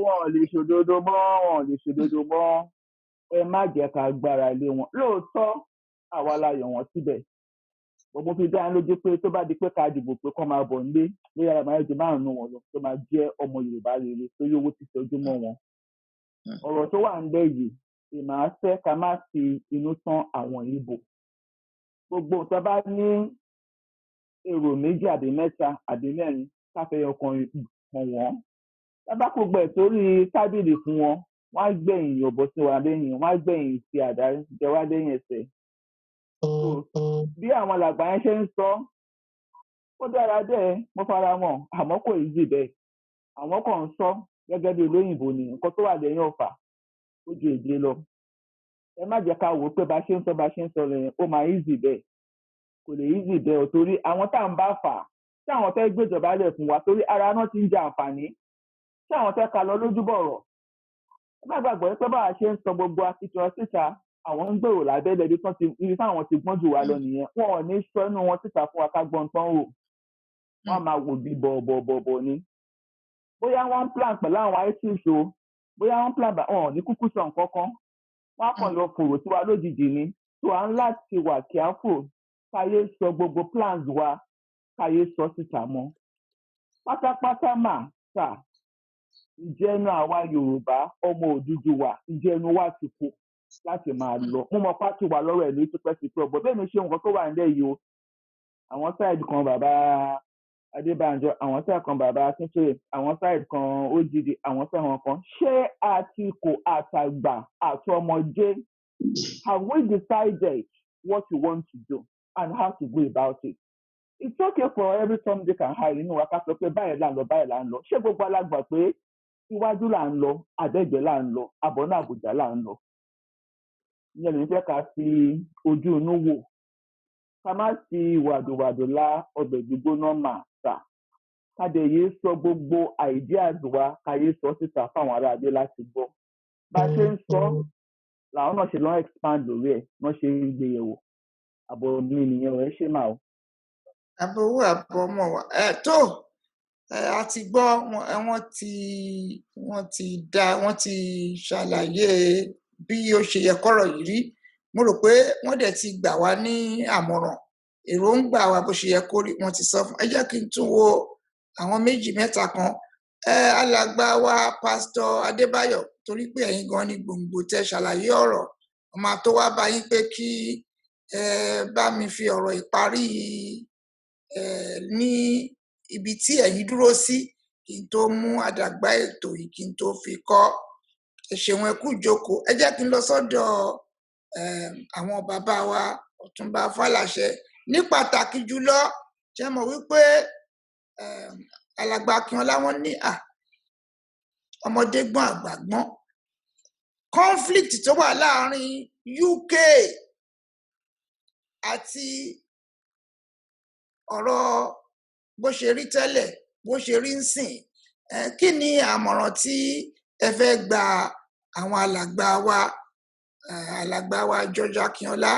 wọn ò lè ṣòdodo mọ́. Ẹ má jẹ́ ká gbára lé wọn. Lóòótọ́ àwa la yàn wọ́n síbẹ̀. Mo fi dá lójú pé tó bá di pé ká dìbò pé kọ́ máa bọ̀ nílé lórí ara máa jẹ márùn-ún wọn lọ tó máa jẹ́ ọmọ Yorùbá rere torí owó ti tọ́jú mọ́ wọn. Ọ̀rọ̀ tó wà ń bẹ̀ yìí ìmọ̀ fẹ́ ká má fi inú tán àwọn Ìgbò. Gbogbo nǹkan bá ní èrò méjì àbí mẹ́ta àbí mẹ́rin káfẹ́ ọkàn kan wọ́n. Lábá kò gbẹ̀ torí tábìlì fún wọn, wọ́n á gbẹ̀yìn yọ̀bọ̀ sí wa lẹ́yìn, wọ́n á gbẹ̀yìn fi àdá jẹ wá lẹ́yìn ẹsẹ̀. Bí àwọn alàgbà yẹn ṣe ń sọ, ó dára bẹ́ẹ̀, mo fara mọ́, àmọ́ kò easy bẹ́ẹ̀. Àwọn kan ń sọ gẹ́gẹ́ bí olóyìnbó ni nǹkan tó wà lẹ́yìn ọ̀fà ó ju èdè lọ. Ẹ má jẹ́ ká wò ó pé bá ṣe ń sọ lẹ́yìn ó máa easy bẹ́ẹ̀. Kò lè easy bẹ́ẹ̀ o torí àwọn tá à ń bá fà tí àwọn fẹ́ gbéjọba lẹ̀ fún wa torí ara náà ti ń jẹ àǹfààní tí àwọn fẹ́ ká lọ lójúbọ̀rọ̀. Ẹ má gbàgbọ́ pé báwa ṣe ń sọ gbogbo akitiyan síta àwọn ń gbèrò lábẹ́lẹ̀ ibi táwọn ti gbọ́n jù wá lọ nìyẹn. Wọn ò ní sọ inú wọn síta fún wa ká gbọ́n tán o. Wọ́n máa wò bí bọ̀bọ̀bọ̀ ni. Bóyá wọ́n ń plan pẹ̀lú àwọn ISIS o, bóyá wọ́n ń plan wọn ò ní kúkú sọ nǹkan kan. Wọ́n á kàn lọ fòrò sí wa lójijì ni. So à ń láti wà careful káyé sọ gbogbo plans wa káyé sọ síta mọ́. Pátápátá mà sà ìjẹnu àwa Yorùbá ọmọ Odùduwà ìjẹnu wa ti kú láti máa lọ. Mo mọ̀ pátí wà lọ́rọ̀ ẹ̀ ní tipẹ́tipẹ́ ọ̀bọ̀ bẹ́ẹ̀ ni ṣe nǹkan tó wà nílẹ̀ yìí o. Àwọn sáìdì kan bàbá Adébánjọ, àwọn sáìdì kan bàbá Akíntúndé, àwọn sáìdì kan OGD, àwọn sáìdì kan. Ṣé àtìkù àtàgbà àtọmọdé have we decided what we want to do and how to go about it? It's okay for every Tom, Dick and Harry inú wa ká sọ pé báyìí là ń lọ. Ṣé gbogbo alágbà pé iwájú là ń lọ, àbẹ́gbẹ́ là ń lọ, àbọ̀nà Àbújá là ń lọ? Ìyẹn ló ń fẹ́ ká fi ojú inú wò. Ká má fi wàdùwàdù lá ọbẹ̀ gbígbóná mà sà. Ká dẹ̀ yé sọ gbogbo ideas wa ká yé sọ síta fáwọn ará adé láti gbọ́. Bá a ṣe ń sọ làwọn náà ṣe lọ́n expand lórí ẹ̀ wọ́n ṣe ń gbé yẹ̀wò. Àbọ̀ mi nìyẹn ẹ̀ ṣe máa o. Àbọ̀wò àbọ̀ ọmọ wa tó a ti gbọ́ wọ́n ti ṣàlàyé bí ó ṣe yẹ kọ́rọ̀ yìí rí. Mo rò pé wọ́n dẹ̀ ti gbà wá ní àmọ̀ràn èròǹgbà wa bó ṣe yẹ kó rí wọ́n ti sọ fún. Ẹ jẹ́ kí n tún wo àwọn méjì mẹ́ta kan alàgbà wa pásítọ̀ Adébáyọ̀, torí pé ẹ̀yin gan ni gbòǹgbò tẹ ṣàlàyé ọ̀rọ̀, mo máa tó wá bá yín pé kí bá mi fi ọ̀rọ̀ ìparí ní ibi tí ẹ̀yin dúró sí kí n tó mú àdàgbà ètò yìí kí n tó fi kọ́. Ẹ ṣeun, ẹ kú ìjókòó. Ẹ jẹ́ kí n lọ sọ́dọ̀ àwọn bàbá wa Ọ̀túnba Fálàṣẹ. Ní pàtàkì jùlọ, ṣe mọ̀ wípé alàgbà Akínọlá wọn ní ọmọdé gbọ́n àgbà gbọ́n. Conflict tó wà láàrin UK àti ọ̀rọ̀ bó ṣe rí tẹ́lẹ̀ bó ṣe rí ń sìn, kí ni àmọ̀ràn tí ẹ fẹ́ gba àwọn alàgbà wa George Akínọlá?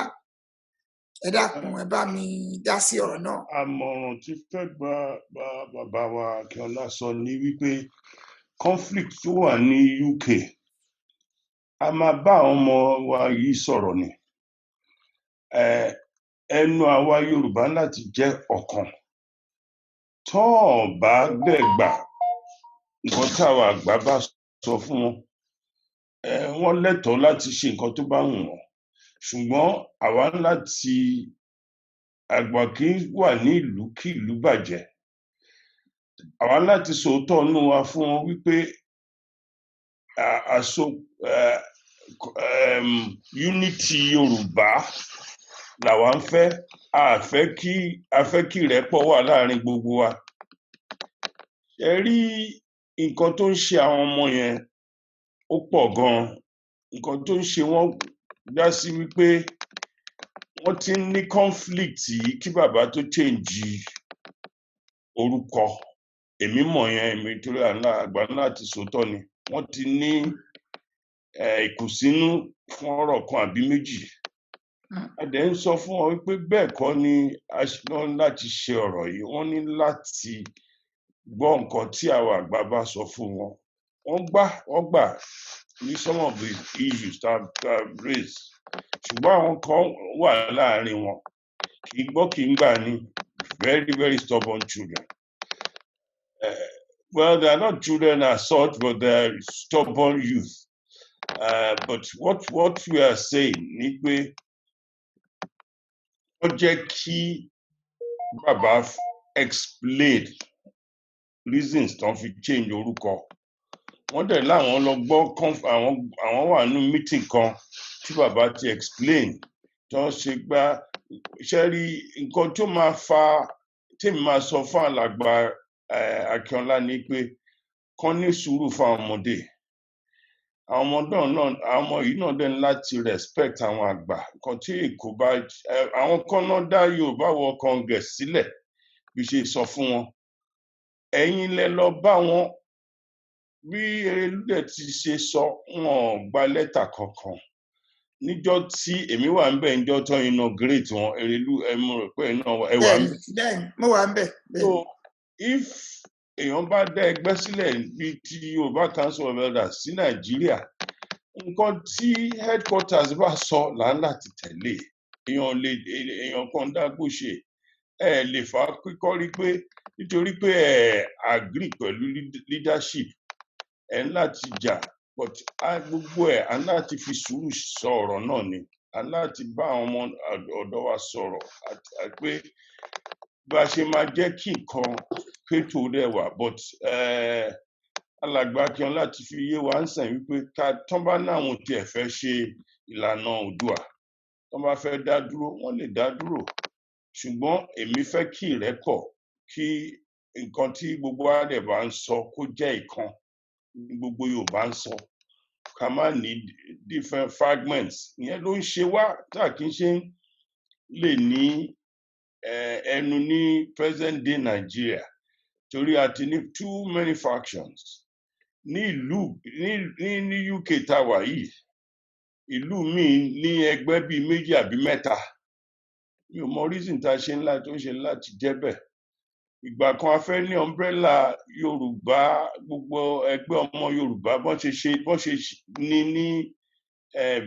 Ẹ dákun, ẹ bá mi dá sí ọ̀rọ̀ náà. Àmọ̀ràn tí fẹ́ gba bàbá wa Akínọlá sọ ni wípé conflict tó wà ní UK, a máa bá àwọn ọmọ wa yìí sọ̀rọ̀ ni. Ẹnu àwa Yorùbá láti jẹ́ ọ̀kan. Tọ́ ọ̀ bá dẹ̀ gbà nǹkan tí àwọn àgbà bá sọ fún wọn, wọ́n lẹ́tọ̀ọ́ láti ṣe nǹkan tó bá wù wọ́n. Ṣùgbọ́n àwa láti àgbà kì í wà ní ìlú kí ìlú bàjẹ́. Àwa láti sòótọ́ inú wa fún wọn wípé unity Yorùbá làwa ń fẹ́. A fẹ́ kí ìrẹ́pọ̀ wà láàrin gbogbo wa. Ẹ rí nǹkan tó ń ṣe àwọn ọmọ yẹn ó pọ̀ gan-an. Nǹkan tó ń ṣe wọ́n dá sí wípé wọ́n ti ń ní conflict yìí kí bàbá tó change orúkọ. Èmi mọ̀ yẹn, èmi torí àgbà náà ti sòótọ́ ni. Wọ́n ti ní ìkùnsínú fún ọ̀rọ̀ kan àbí méjì. A dẹ̀ ń sọ fún wọn wípé bẹ́ẹ̀ kọ́ ni a ṣe láti ṣe ọ̀rọ̀ yìí. Wọ́n ní láti gbọ́ nǹkan tí àwọn àgbà bá sọ fún wọn. Wọ́n gbà ní some of the issues that raised. Ṣùgbọ́n àwọn kan wà láàrin wọn. Kì í gbọ́ kì í gbà ni. Very, very stubborn children. Well, they are not children as such, but they are stubborn youth. But what we are saying ni pé wọ́n jẹ́ kí bàbá explain reasons tán fi change orúkọ. Wọ́n dẹ̀ láwọn lọ gbọ́ àwọn wà nínú meeting kan tí bàbá ti explain tó ń ṣe gbá. Ṣé rí nǹkan tó máa fa tèmi máa sọ fún alàgbà Akínọlá ni pé kán ní sùúrù fún àwọn ọmọdé. Àwọn ọmọ yìí náà dẹ̀ láti respect àwọn àgbà. Nǹkan tí Èkó bá àwọn kan náà dá Yorùbá World Congress sílẹ̀ bí ṣe sọ fún wọn. Ẹ̀yin lẹ lọ bá wọn. Bí Erelú dẹ̀ ti ṣe sọ, wọn gba lẹ́tà kankan. Níjọ́ tí èmi wà ńbẹ̀ níjọ́ tó inaugurate wọn, Erelú mo rò pé ẹ wà ńbẹ̀. Bẹ́ẹ̀ni, mo wà ńbẹ̀. So if èèyàn bá dá ẹgbẹ́ sílẹ̀ bíi ti Yorùbá Council of Elders sí Nàìjíríà, nǹkan tí headquarters bá sọ là ń láti tẹ̀lé. Èèyàn kan dágbó ṣe. Ẹ lè fà á kíkọ́rí pé nítorí pé ẹ agree pẹ̀lú leadership ẹ ń láti jà, but gbogbo ẹ̀ a ń láti fi sùúrù sọ ọ̀rọ̀ náà ni. A ń láti bá àwọn ọmọ ọ̀dọ́ wa sọ̀rọ̀ pé bá ṣe máa jẹ́ kí nǹkan kétò rẹ̀ wà. But alàgbà Akínọlá ti fi yé wa ń sìn wípé tán bá náwọn tí ẹ fẹ́ ṣe ìlànà Oòduà, tán bá fẹ́ dá dúró, wọ́n lè dá dúró. Ṣùgbọ́n èmi fẹ́ kí ìrẹ́pọ̀, kí nǹkan tí gbogbo àdẹ̀ bá ń sọ kó jẹ́ ìkan ní gbogbo Yorùbá ń sọ. Ká má ní different fragments. Ìyẹn ló ń ṣe wá tá kì í ṣe lè ní ẹnu ní present day Nigeria. Torí a ti ní too many factions. Ní ìlú ní UK tá wà yìí, ìlú míì ní ẹgbẹ́ bíi méjì àbí mẹ́ta. Mi ò mọ reason tá ṣe ńlá tó ń ṣe láti jẹ́ bẹ́ẹ̀. Ìgbà kan a fẹ́ ní umbrella Yorùbá, gbogbo ẹgbẹ́ ọmọ Yorùbá bọ́n ṣe ní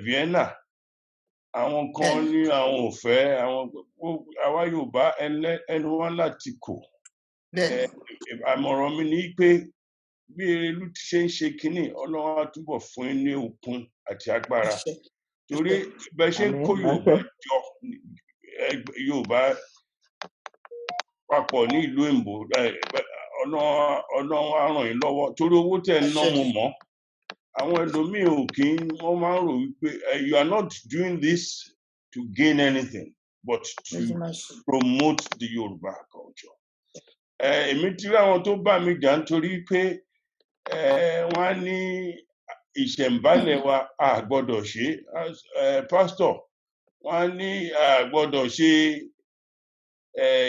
Vienna. Àwọn kan ní àwọn ò fẹ́, àwa Yorùbá ẹnu wa láti kò. Àmọ̀ràn mi ni pé bí Erelú ti ṣe ń ṣe kínní Ọlọ́run á túbọ̀ fún yín ní okun àti agbára àṣẹ torí bẹ́ẹ̀ ṣe ń kó àmín Yorùbá àṣẹ jọ Yorùbá papọ̀ ní ìlú òyìnbó Ọlọ́run á ràn yín lọ́wọ́ torí owó tẹ̀ ń ná àṣẹ mo mọ̀ àwọn ẹlòmíì ò kí wọ́n máa ń rò wípé you are not doing this to gain anything but to promote the Yorùbá culture. Èmi ti rí àwọn tó bá mi jà nítorí pé wọ́n á ní ìṣẹ̀ǹbálẹ̀ wa a gbọ́dọ̀ ṣe pásítọ̀ wọ́n á ní a gbọ́dọ̀ ṣe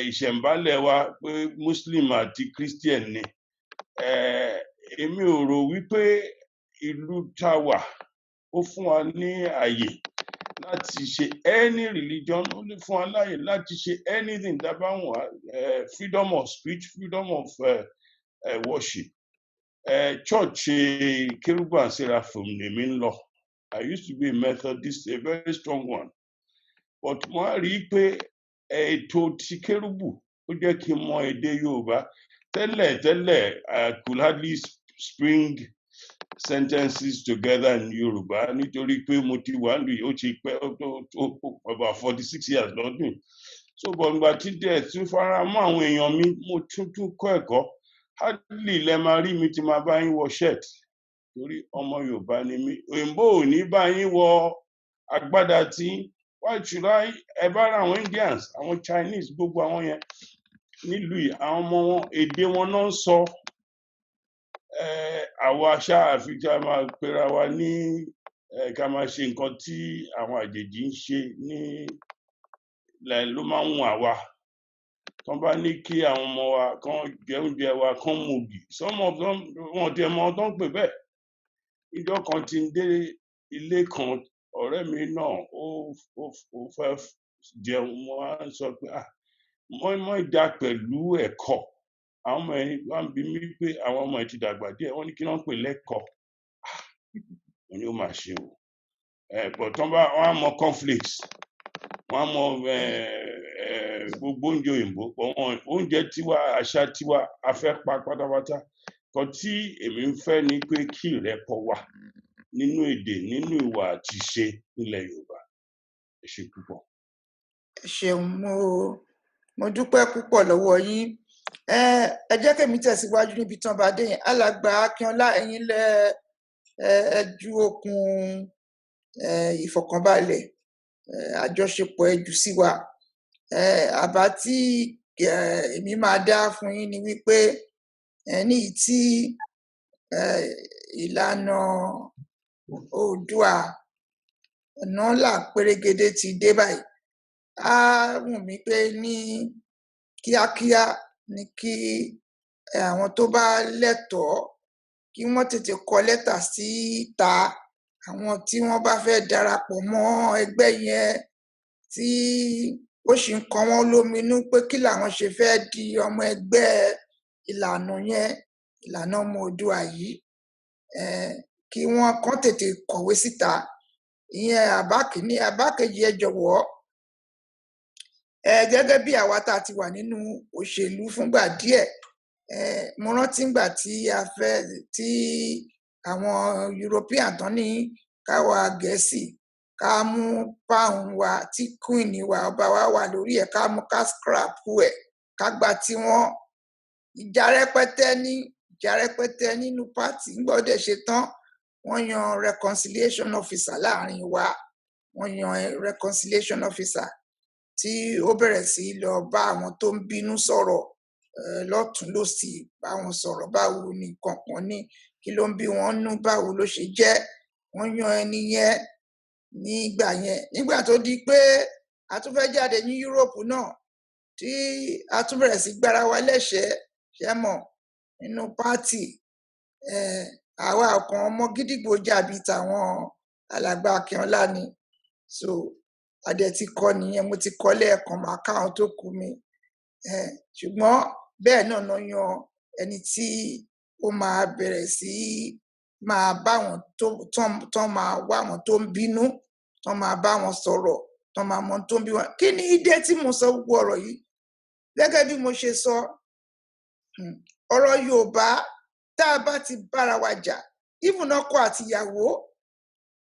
ìṣẹ̀ǹbálẹ̀ wa pé Muslim àti Christian ni èmi ò rò wípé ìlú tá wà ó fún wa ní àyè láti ṣe any religion ó lè fún wa láyè láti ṣe anything tá bá wù wá freedom of speech freedom of worship church Kérúbù and Seraphim lèmi ń lọ I used to be a Methodist a very strong one but mo á rí i pé ètò ti Kérúbù ó jẹ́ kí n mọ èdè Yorùbá tẹ́lẹ̀ I could hardly string sentences together in Yorùbá nítorí pé mo ti wà ní ó ti pẹ́ about 46 years lọ́dún so bọ̀ǹgbà tí díẹ̀ tún fara mọ́ àwọn èèyàn mi mo tún kọ́ ẹ̀kọ́ hardly lẹ máa rí mi tí máa bá yín wọ shirt torí ọmọ Yorùbá ni mí òyìnbó ò ní bá yín wọ agbádá tí why should I ẹ bá ra àwọn Indians àwọn Chinese gbogbo àwọn yẹn nílùú yìí àwọn ọmọ wọn èdè wọn náà ń sọ àwọn àṣà àfi ká máa pera wa ní ká máa ṣe nǹkan tí àwọn àjèjì ń ṣe ní ló máa ń wù àwa tán bá ní kí àwọn ọmọ wa kán jẹ oúnjẹ wa kán mu ògì some of them wọn ti mọ tán pè bẹ́ẹ̀ ìjọ kan ti ń dé ilé kan ọ̀rẹ́ mi náà ó fẹ́ jẹun mo á sọ pé mọ́ínmọ́ín dá pẹ̀lú ẹ̀kọ́ àwọn ọmọ ẹni wá ń bi mí pé àwọn ọmọ ẹ ti dàgbà díẹ̀ wọ́n ní kí wọ́n pè lẹ́kọ̀ọ́ wọ́n ní ó máa ṣe o pọ̀ tán bá wọ́n á mọ cornflakes wọ́n á mọ gbogbo oúnjẹ òyìnbó oúnjẹ tiwa àṣà tiwa a fẹ́ pa pátápátá kan tí èmi ń fẹ́ ni pé kí ìrẹ́pọ̀ wà nínú èdè nínú ìwà àti ìṣe nílẹ̀ Yorùbá ẹ ṣé púpọ̀. ẹ ṣeun mo dúpẹ́ púpọ̀ lọ́wọ́ yín ẹ jẹ́ kèmí tẹ̀síwájú níbi tán bá dé yẹn alàgbà Akínọlá ẹ̀yin lẹ ju okùn ìfọ̀kànbalẹ̀ àjọṣepọ̀ ẹjù sí wa àbá tí èmi máa dá fún yín ni wípé ní tí ìlànà Oòduà ọ̀nà là pérégedé ti dé báyìí á wù mí pé ní kíákíá ni kí àwọn tó bá lẹ́tọ̀ọ́ kí wọ́n tètè kọ lẹ́tà síta àwọn tí wọ́n bá fẹ́ darapọ̀ mọ́ ẹgbẹ́ yẹn tí ó sì ń kọ wọ́n lóminú pé kí làwọn ṣe fẹ́ di ọmọ ẹgbẹ́ ìlànà yẹn ìlànà ọmọ Oòduà yìí kí wọ́n kàn tètè kọ̀wé síta ìyẹn àbá kìíní àbá kejì ẹ jọ̀wọ́ gẹ́gẹ́ bí àwa tá a ti wà nínú òṣèlú fúngbà díẹ̀ mo rántí ngbà tí àwọn European tán ní káwa Gẹ̀ẹ́sì ká mú pound wa tí queen wa ọba wa wà lórí ẹ̀ ká mú ká scrap ẹ̀ ká gba tiwọn ìjà rẹpẹtẹ nínú pátì ńgbọ́dẹ̀ ṣe tán wọ́n yan reconciliation officer láàrin wa wọ́n yan reconciliation officer tí ó bẹ̀rẹ̀ sí lọ bá àwọn tó ń bínú sọ̀rọ̀ lọ́tún lósì bá wọn sọ̀rọ̀ báwo ni kankan ní kí ló ń bí wọn nú báwo ló ṣe jẹ́ wọ́n yan ẹni yẹn nígbà tó di pé a tún fẹ́ jáde ní Europe náà tí a tún bẹ̀rẹ̀ sí gbára wa lẹ́sẹ̀ẹ́ ṣẹ́mọ̀ nínú pátì àwa ọ̀kan ọmọ gídígbò jàbí tàwọn alàgbà Akínọlá ni so adẹ ti kọ nìyẹn mo ti kọ lẹ́ẹ̀kan máa káwọn tó kù mi ṣùgbọ́n bẹ́ẹ̀ náà lọ yan ẹni tí ó máa bẹ̀rẹ̀ sí máa bá wọn tán máa wá wọn tó ń bínú tán máa bá wọn sọ̀rọ̀ tán máa mọ tó ń bí wọn kí ni ìdí tí mo sọ gbogbo ọ̀rọ̀ yìí gẹ́gẹ́ bí mo ṣe sọ ọ̀rọ̀ Yorùbá tá a bá ti bára wa jà even ọkọ àti ìyàwó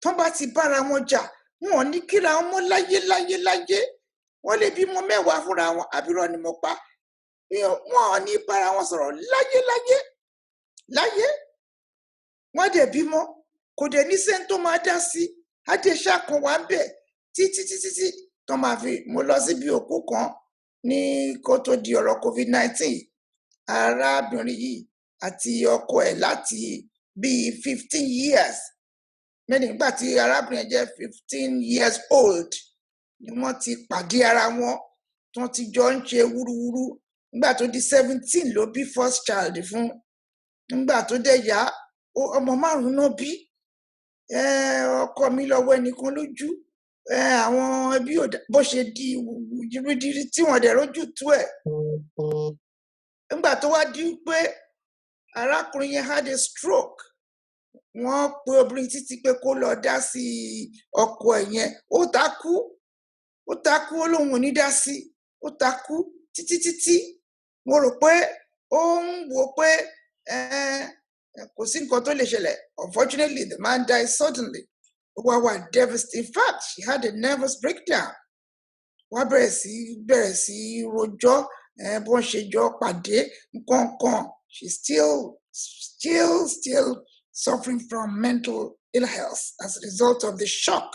tán bá ti bára wọn jà wọn ò ní kíra wọn mọ́ láyé wọ́n lè bímọ 10 fúnra wọn àbírọ́ ni mo pa wọn ò ní bára wọn sọ̀rọ̀ láyé wọ́n dẹ̀ bímọ kò dẹ̀ ní sẹ́ni tó máa dá sí adéṣà kan wà ń bẹ̀ títí tó máa fi mo lọ síbi òkú kan ní kó tó di ọ̀rọ̀ COVID-19 arábìnrin yìí àti ọkọ ẹ̀ láti bíi 15 years nígbà tí arábìnrin jẹ́ 15 years old ni wọ́n ti pàdé ara wọn tó ti jọ ń ṣe wúruwúru nígbà tó di 17 ló bí first child fún nígbà tó dẹ̀ yá ọmọ 5 náà bí ọkọ mi lọ́wọ́ ẹnìkan lójú àwọn ẹbí bó ṣe di jìbìdìrì tí wọ́n dẹ̀ rójú tú ẹ̀ nígbà tó wá di pé arákùnrin yẹn had a stroke wọ́n pe obìnrin títí pé kó lọ dá sí ọkọ ẹ̀ yẹn ó takú ó lóun ò ní dá sí ó takú títí mo rò pé ó ń wò pé kò sí nǹkan tó lè ṣẹlẹ̀. Unfortunately, the man died suddenly. Wà devastated. In fact, she had a nervous breakdown. Wọ́n bẹ̀rẹ̀ sí rojọ́ bó ń ṣe jọ pàdé nǹkan. She's still suffering from mental ill health as a result of the shock.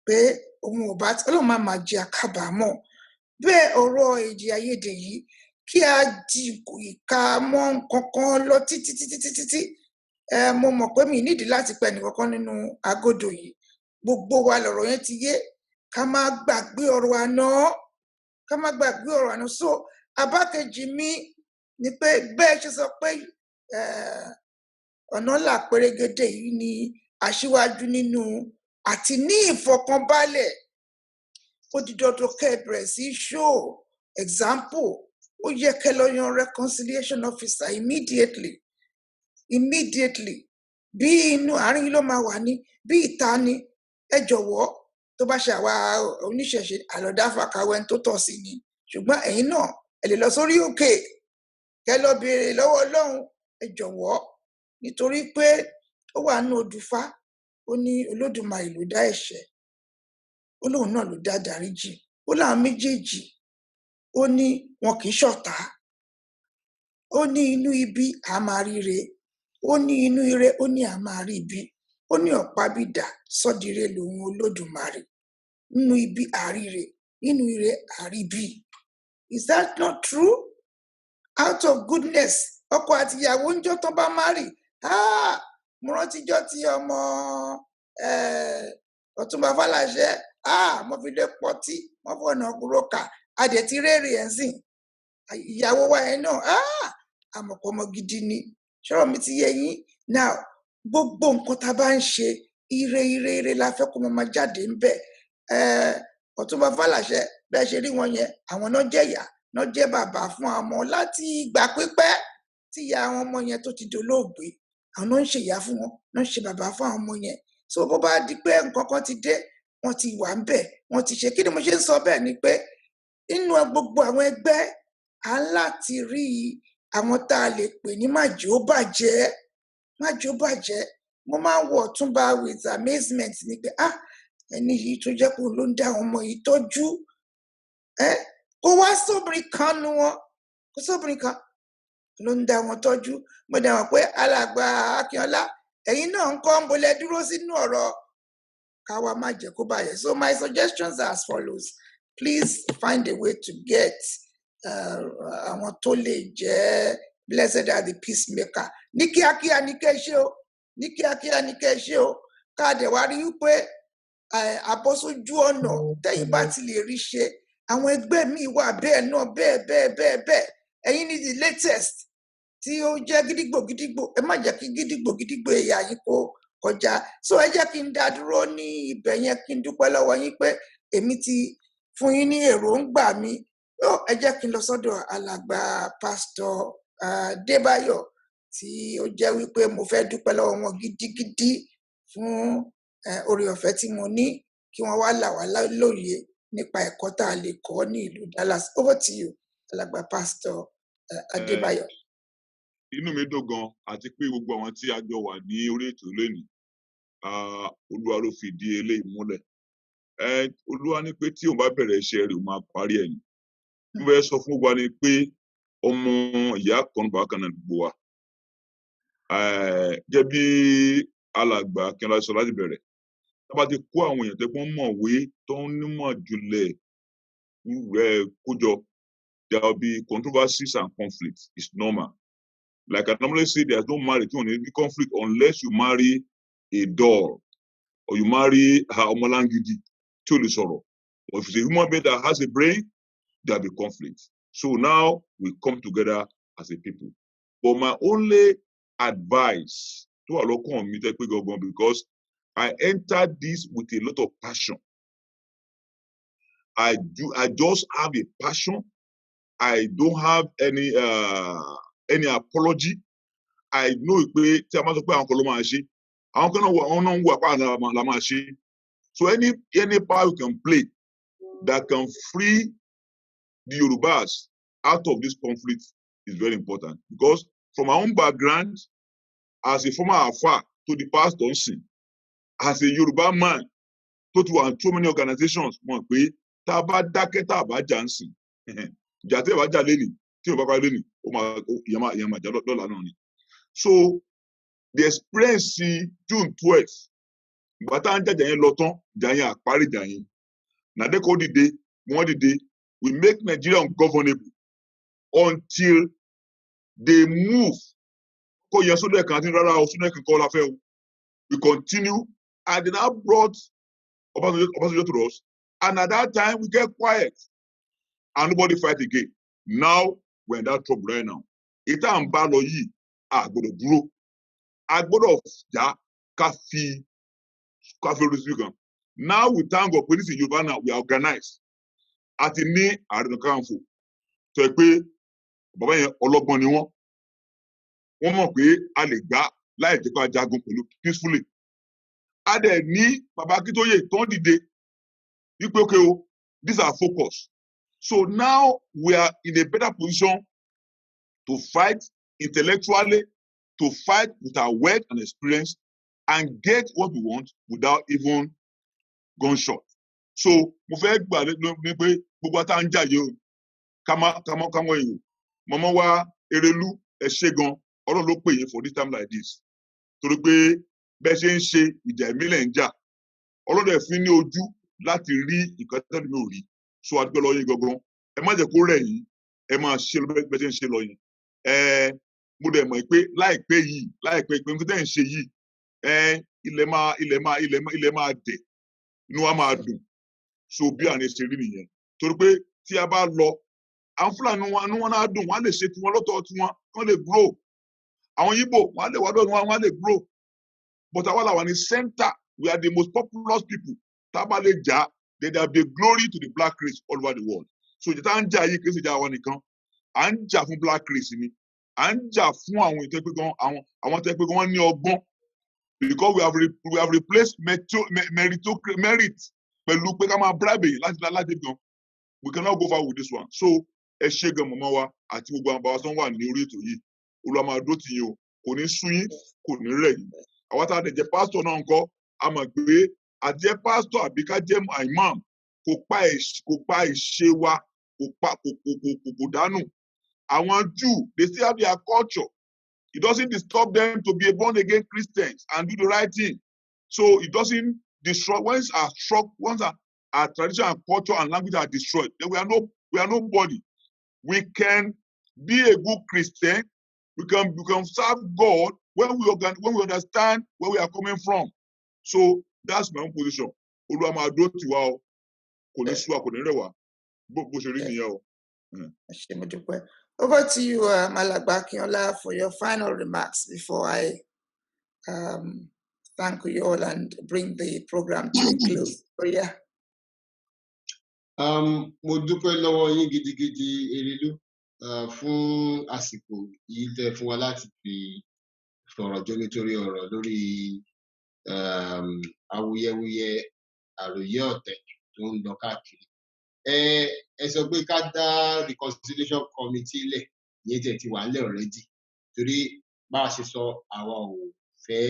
Pé òun ò bá tí ọlọ́run máa jẹ àkábàámọ̀. Bẹ́ẹ̀ ọ̀rọ̀ èdè àìyedè yìí kí a di ìka mọ́ nǹkan lọ títí. Mo mọ̀ pé mi nídìí láti pẹ́ nìkankan nínú agodo yìí. Gbogbo wa lọ̀rọ̀ yẹn ti yé. Ká má gbàgbé ọ̀rọ̀ àná. So abákejì mi ni pé bẹ́ẹ̀ ṣe sọ pé ọ̀nà là pérégedé yìí ni aṣíwájú nínú àti ní ìfọ̀kànbalẹ̀. Ó di dandan kẹ́ ẹ bẹ̀rẹ̀ sí show example. Ó yẹ kẹ́ lọ yan reconciliation officer immediately. Bí inú àárín ló máa wà ní bí ìta ni ẹ jọ̀wọ́ tó bá ṣe àwa oníṣẹ̀ṣe àlọ́dáfà káwẹ́ tó tọ̀ sí ni ṣùgbọ́n ẹ̀yin náà ẹ lè lọ sórí òkè kẹ́ lọ béèrè lọ́wọ́ Ọlọ́run ẹ jọ̀wọ́ nítorí pé ó wà nínú Odùfá ó ní Olódùmarè ló dá ẹ̀ṣẹ̀ ó lóun náà ló dá dáríjì ó láwọn méjèèjì ó ní wọn kì í ṣọ̀tá ó ní inú ibi a máa ríre ó ní inú ire ó ní a máa rí ibi ó ní ọ̀pá bìdà sọ́dire lòun Olódùmarè nínú ibi àríre nínú ire àríbi. Is that not true? Out of goodness ọkọ àti ìyàwó ń jọ tán bá márì mo rántijọ́ tí ọmọ Ọ̀túnba Fálàṣẹ mo fi lè pọtí wọ́n fọ̀nà búrókà adẹ̀ ti rẹ́rìn ẹ̀ sìn ìyàwó wa yẹn náà àmọ̀pọ̀ ọmọ gidi ni ṣọ́rọ̀ mi ti yé yín. Now gbogbo nǹkan tá a bá ń ṣe ire la fẹ́ kó máa jáde ń bẹ̀. Ọ̀túnba Fálàṣẹ bẹ́ẹ̀ ṣe rí wọn yẹn àwọn náà jẹ́ ìyá náà jẹ́ bàbá fún àwọn ọmọ láti ìgbà pípẹ́ tí ìyá àwọn ọmọ yẹn tó ti dolóògbé àwọn náà ń ṣe ìyá fún wọn náà ń ṣe bàbá fún àwọn ọmọ yẹn. So bó bá di pé nǹkan kan ti dé wọ́n ti wà ń bẹ̀ wọ́n ti ṣe kí ni mo ṣe ń sọ bẹ́ẹ̀ ni pé nínú gbogbo àwọn ẹgbẹ́ à ń láti rí àwọn tá a lè pè ní májò bàjẹ́. Mo máa ń wo Ọ̀túnba with amazement ni pé ẹni yìí tó jẹ́ pé ló ń dá àwọn ọmọ yìí tọ́jú kó wá sóbìnrin kan nu wọn kó sóbìnrin kan ló ń dá wọn tọ́jú. Mo dẹ̀ mọ̀ pé alàgbà Akínọlá ẹ̀yin náà ń kọ́ ń bolẹ̀ dúró sínú ọ̀rọ̀ káwa má jẹ́ kó bàjẹ́. So my suggestions are as follows. Please find a way to get àwọn tó lè jẹ́ blessed are the peacemaker. Ní kíákíá ní kẹ́ ṣe o ká dẹ̀ wá rí wípé àbọ̀sójú ọ̀nà tẹ́yìn bá ti lè rí ṣe. Àwọn ẹgbẹ́ míì wà bẹ́ẹ̀ náà bẹ́ẹ̀. Ẹ̀yin ní the latest tí ó jẹ́ gídígbò ẹ má jẹ́ kí gídígbò ẹ̀yà yín kó kọjá. So ẹ jẹ́ kí n dá dúró ní ibẹ̀ yẹn kí n dúpẹ́ lọ́wọ́ yín pé èmi ti fún yín ní èròǹgbà mi. Ẹ jẹ́ kí n lọ sọ́dọ̀ alàgbà pásítọ̀ Adébáyọ̀ tí ó jẹ́ wípé mo fẹ́ dúpẹ́ lọ́wọ́ wọn gidigidi fún oore ọ̀fẹ́ tí mo ní kí wọ́n wá là wá lóye nípa ẹ̀kọ́ tá a lè kọ́ ní ìlú Dallas. Over to you, alàgbà pásítọ̀ Adébáyọ̀. inú mi dùn gan àti pé gbogbo àwọn tí a jọ wà ní orí ètò lónìí Olúwa ló fi di eléyìí múlẹ̀. Olúwa ní pé tí òun bá bẹ̀rẹ̀ iṣẹ́ rẹ̀ òun máa parí ẹ̀ ni. Mo fẹ́ sọ fún wa ni pé ọmọ ìyá kan bàbá kan náà gbogbo wa. Jẹ́ bí alàgbà Akínọlá sọ láti bẹ̀rẹ̀. Tá bá ti kó àwọn èèyàn tẹ́gbọ́n mọ̀wé tó ń nímọ̀ jùlẹ̀ kójọ, there will be controversies and conflicts. It's normal. Like I normally say, there's no marriage, no conflict unless you marry a doll or you marry Omolangidi, Cholisoro. Or if it's a human being that has a brain, there'll be conflict. So now we come together as a people. But my only advice to our local meeting, because I entered this with a lot of passion. I just have a passion. I don't have any apology. I know pé tí a máa sọ pé àwọn kan ló máa ṣe, àwọn kan náà wọ́n náà ń wà pààlà la máa ṣe. So any power you can play that can free the Yorubas out of this conflict is very important. Because from my own background, as a former Afa to the past Onsin, as a Yoruba man, to so many organizations, mo pé tá a bá dákẹ́ tá a bá jà ń sìn. Ìjà tí ẹ bá jà lẹ́nìí, tí ẹ bá parí lẹ́nìí, ìyẹn máa jà lọ́la náà ni. So the experience June 12th, ìgbà tá à ń jàjà yẹn lọ tán, ìjà yẹn àparí ìjà yẹn. Nàdẹ́kọ̀ọ́ dìde, wọ́n dìde, we make Nigeria ungovernable until they move. Kò yẹn sódò ẹ̀kan àti rárá o, sódò ẹ̀kan kọ́ la fẹ́ o. We continue, and they now brought Obasanjo to us, and at that time we get quiet. And nobody fight again. Now we're in that trouble right now. Ìta ń bá lọ yìí, a gbọ́dọ̀ dúró. A gbọ́dọ̀ jà ká fi oríṣiríṣi kan. Now we thank God, police in Yoruba now, we are organized. A ti ní Ààrẹ Ọ̀nà Kakanfò. Sọ pé bàbá yẹn ọlọ́gbọ́n ni wọ́n. Wọ́n mọ̀ pé a lè gbà láì jẹ́ kó a jagun pẹ̀lú peacefully. A dẹ̀ ní Bàbá Akíntóyè tó ń dìde. Wípé okay o, these are focus. So now we are in a better position to fight intellectually, to fight with our wealth and experience, and get what we want without even gunshot. So mo fẹ́ gbà ní pé gbogbo ata ń jà yìí o, kámọ́ èèyàn. Mọ̀mọ́ wa Erelu ẹ ṣé gan, Ọlọ́run ló pè yín for this time like this. Torí pé bẹ́ẹ̀ ṣe ń ṣe ìjà ìmílẹ̀ ń jà. Ọlọ́run ẹ̀ fi ní ojú láti rí nǹkan tẹ́lẹ̀ mi ò rí. So àdúgbò lọ yín gangan, ẹ má jẹ́ kó rẹ̀ yín, ẹ máa ṣe bẹ́ẹ̀ ṣe ń ṣe lọ yín. Mo dẹ̀ mọ̀ pé láìpẹ́ pé nǹkan tẹ́ ń ṣe yìí, ilẹ̀ máa dẹ̀, inú wa máa dùn. So bí àná ṣe rí nìyẹn. Torí pé tí a bá lọ, àwọn Fúlàní wọn náà dùn, wọ́n á lè ṣe tiwọn lọ́tọ̀ tiwọn, wọ́n lè grow. Àwọn Yíbò wọ́n á lè wá lọ́dọ̀ wọn, wọ́n á lè grow. But àwa làwọn ní center, we are the most populous people. Tá a bá lè jà, there will be glory to the black race all over the world. So ìjà tá à ń jà yìí kì í ṣe ìjà wa nìkan. À ń jà fún black race ni. À ń jà fún àwọn ìtẹ́pẹ́ gan, àwọn tẹ́pẹ́ gan wọ́n ní ọgbọ́n. Because we have replaced merit pẹ̀lú pé ká máa bribe láti gan. We cannot go far with this one. So ẹ ṣé gan mọ̀mọ́ wa àti gbogbo àwọn bàbá tó ń wà ní orí ètò yìí. Olúwa máa dó tì yín o, kò ní sú yín, kò ní rẹ̀ yín. Àwọn tá a dẹ̀ jẹ́ pásítọ̀ náà ń kọ́, a mọ̀ pé àjẹ́ pásítọ̀ àbí ká jẹ́ imam kò pa ìṣe wa, kò dánù. Àwọn Jew, they still have their culture. It doesn't disturb them to be born again Christians and do the right thing. So it doesn't destroy. Once our tradition and culture and language are destroyed, then we are nobody. We can be a good Christian. We can serve God when we understand where we are coming from. So that's my own position. Olúwa máa dúró tì wá o, kò ní sú wa, kò ní rẹ̀ wá. Bó ṣe rí nìyẹn o. Ẹ ṣé, mo dúpẹ́. Over to you, Alàgbà Akínọlá, for your final remarks before I thank you all and bring the program to a close. So, yeah. Mo dúpẹ́ lọ́wọ́ yín gidigidi Erelu fún àsìkò yìí tẹ́ fún wa láti fi sọ̀rọ̀ jọ nítorí ọ̀rọ̀ lórí awuyewuye àròyé ọ̀tẹ̀ tó ń lọ káàkiri. Ẹ sọ pé ká dá reconciliation committee lẹ̀, ìyẹn tẹ̀ ti wà nílẹ̀ already. torí bá a ṣe sọ àwa ò fẹ́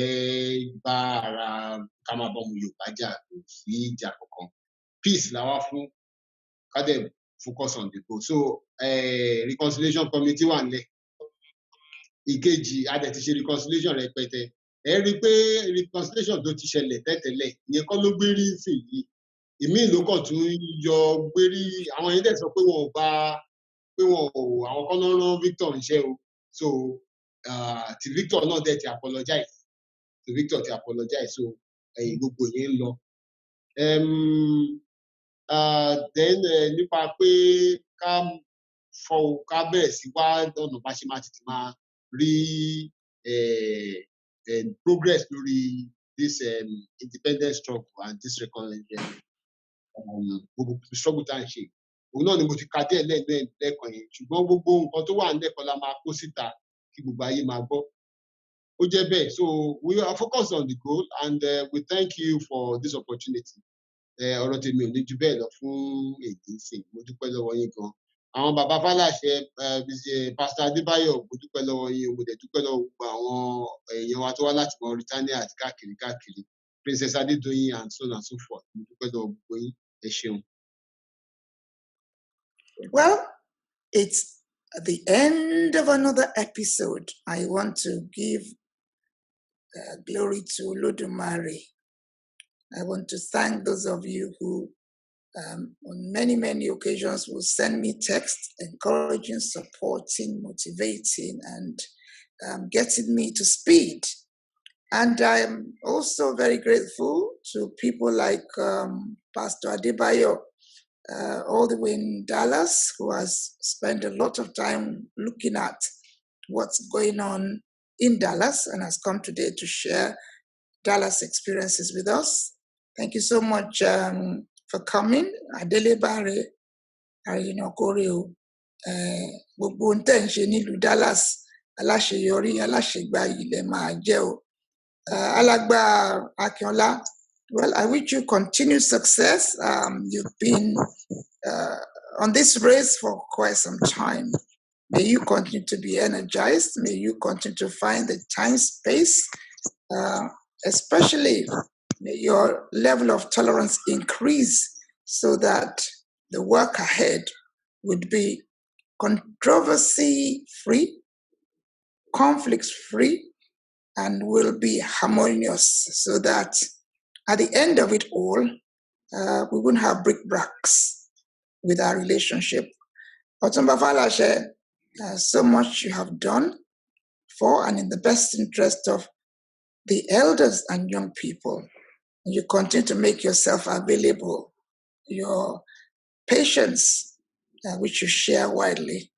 bá ara ká máa bọ́ ọmọ Yorùbá jà, kò sí ìjà kankan, peace làwa fún, ká dẹ̀ focus on the goal. So reconciliation committee wà nílẹ̀. Ìkejì a dẹ̀ ti ṣe reconciliation rẹpẹtẹ. Ẹ rí i pé reconciliation tó ti ṣẹlẹ̀ tẹ́tẹ̀lẹ̀ ìyẹn kọ́ ló gbérí sí yìí. Ìmíì ló kàn tún yọ gbérí, àwọn yẹn dẹ̀ sọ pé wọn ò bá pé wọn ò àwọn kan náà rán Victor níṣẹ́ o. So ti Victor náà dẹ̀ ti apologize. Ti Victor ti apologize. So gbogbo yẹn ń lọ. Then nípa pé ká bẹ̀rẹ̀ sí wá ọ̀nà bá ṣe máa tètè máa rí progress lórí this independence struggle and this gbogbo struggle tá à ń ṣe. Òun náà ni mo ti ka díẹ̀ lẹ́ẹ̀kan yẹn, ṣùgbọ́n gbogbo nǹkan tó wà nílẹ̀kọ́ la máa kó síta kí gbogbo ayé máa gbọ́. Ó jẹ́ bẹ́ẹ̀. So we are focused on the goal and we thank you for this opportunity. Ọ̀rọ̀ tèmi ò ní ju bẹ́ẹ̀ lọ fún èyí sí. Mo dúpẹ́ lọ́wọ́ yín gan. Àwọn bàbá Fáláṣẹ, Pastor Adébáyọ̀, mo dúpẹ́ lọ́wọ́ yín. Mo dẹ̀ dúpẹ́ lọ́wọ́ gbogbo àwọn èèyàn wa tó wá láti Mauritania àti káàkiri. Princess Adédoyin and so on and so forth. Mo dúpẹ́ lọ́wọ́ gbogbo yín. Ẹ ṣeun. Well, it's at the end of another episode. I want to give glory to Olódùmarè. I want to thank those of you who on many occasions will send me texts encouraging, supporting, motivating, and getting me to speed. And I'm also very grateful to people like Pastor Adebayo, all the way in Dallas, who has spent a lot of time looking at what's going on in Dallas and has come today to share Dallas experiences with us. Thank you so much for coming. Adele Bare, Arinokoreo, gbogbo n tẹ́ ń ṣe nílùú Dallas, aláṣeyọrí, aláṣegbáyé lẹ máa jẹ́ o. Alàgbà Akínọlá, well, I wish you continued success. You've been on this race for quite some time. May you continue to be energized. May you continue to find the time, space, especially may your level of tolerance increase so that the work ahead would be controversy-free, conflict-free, and will be harmonious so that at the end of it all, we wouldn't have brickbats with our relationship. Otumba Falashe, so much you have done for and in the best interest of the elders and young people. You continue to make yourself available, your patience, which you share widely,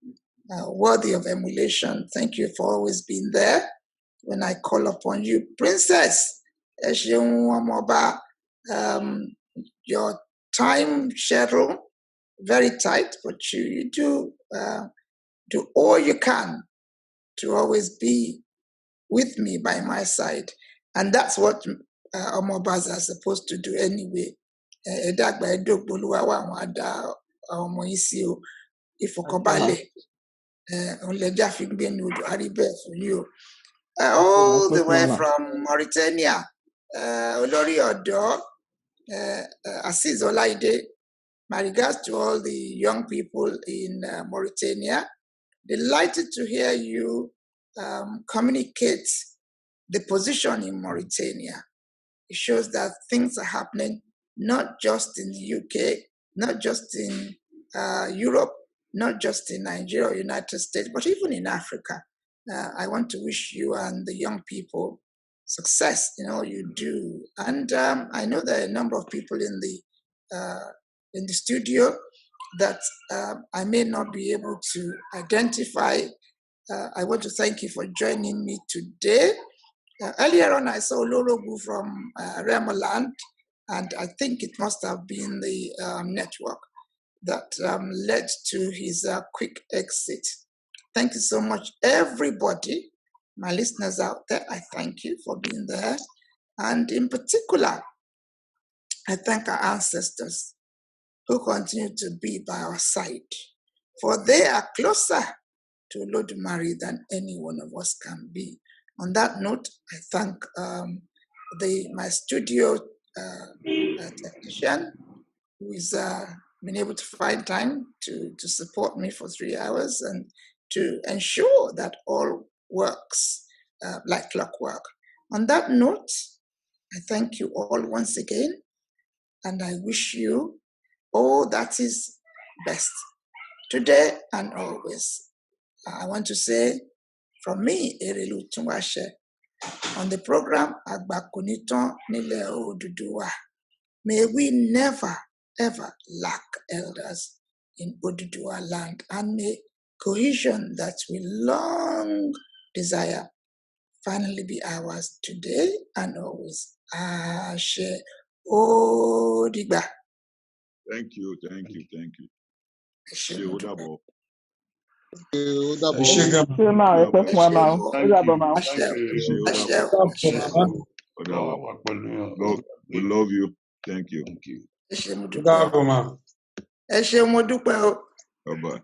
worthy of emulation. Thank you for always being there when I call upon you. Princess, your time schedule, very tight, but you do all you can to always be with me by my side. And that's what Omobas are supposed to do anyway. All the way from Mauritania, Olori Odo, Aziz Olaide, my regards to all the young people in Mauritania. Delighted to hear you communicate the position in Mauritania. It shows that things are happening not just in the UK, not just in Europe, not just in Nigeria or United States, but even in Africa. I want to wish you and the young people success in all you do. And I know there are a number of people in the studio that I may not be able to identify. I want to thank you for joining me today. Earlier on, I saw Olorogu from Remaland, and I think it must have been the network that led to his quick exit. Thank you so much, everybody. My listeners out there, I thank you for being there. And in particular, I thank our ancestors who continue to be by our side, for they are closer to Olodumare than any one of us can be. On that note, I thank my studio technician who has been able to find time to support me for 3 hours and to ensure that all works like clockwork. On that note, I thank you all once again, and I wish you all that is best today and always. I want to say from me, Erelu Tunwashe, on the program Agbakuniton Nile Oduduwa, may we never ever lack elders in Oduduwa land, and may cohesion that we long desire finally be ours today and always. Ashe Odigba. Thank you. Ashe Ṣé ó Modupe. dàbọ̀? Ó dàbọ̀. ṣé máa ẹ pẹ́ fún wa máa ó Thank dàbọ̀ you. máa. Ashe Thank you. Ṣé ó Ashe dàbọ̀? Ashe Ó Lọ́wọ́ dàbọ̀. wà pẹ̀lú yàn. We love you. Thank you. Thank you. Ashe Modupe. Ẹ ṣé mo dúpẹ́ o. Bye-bye.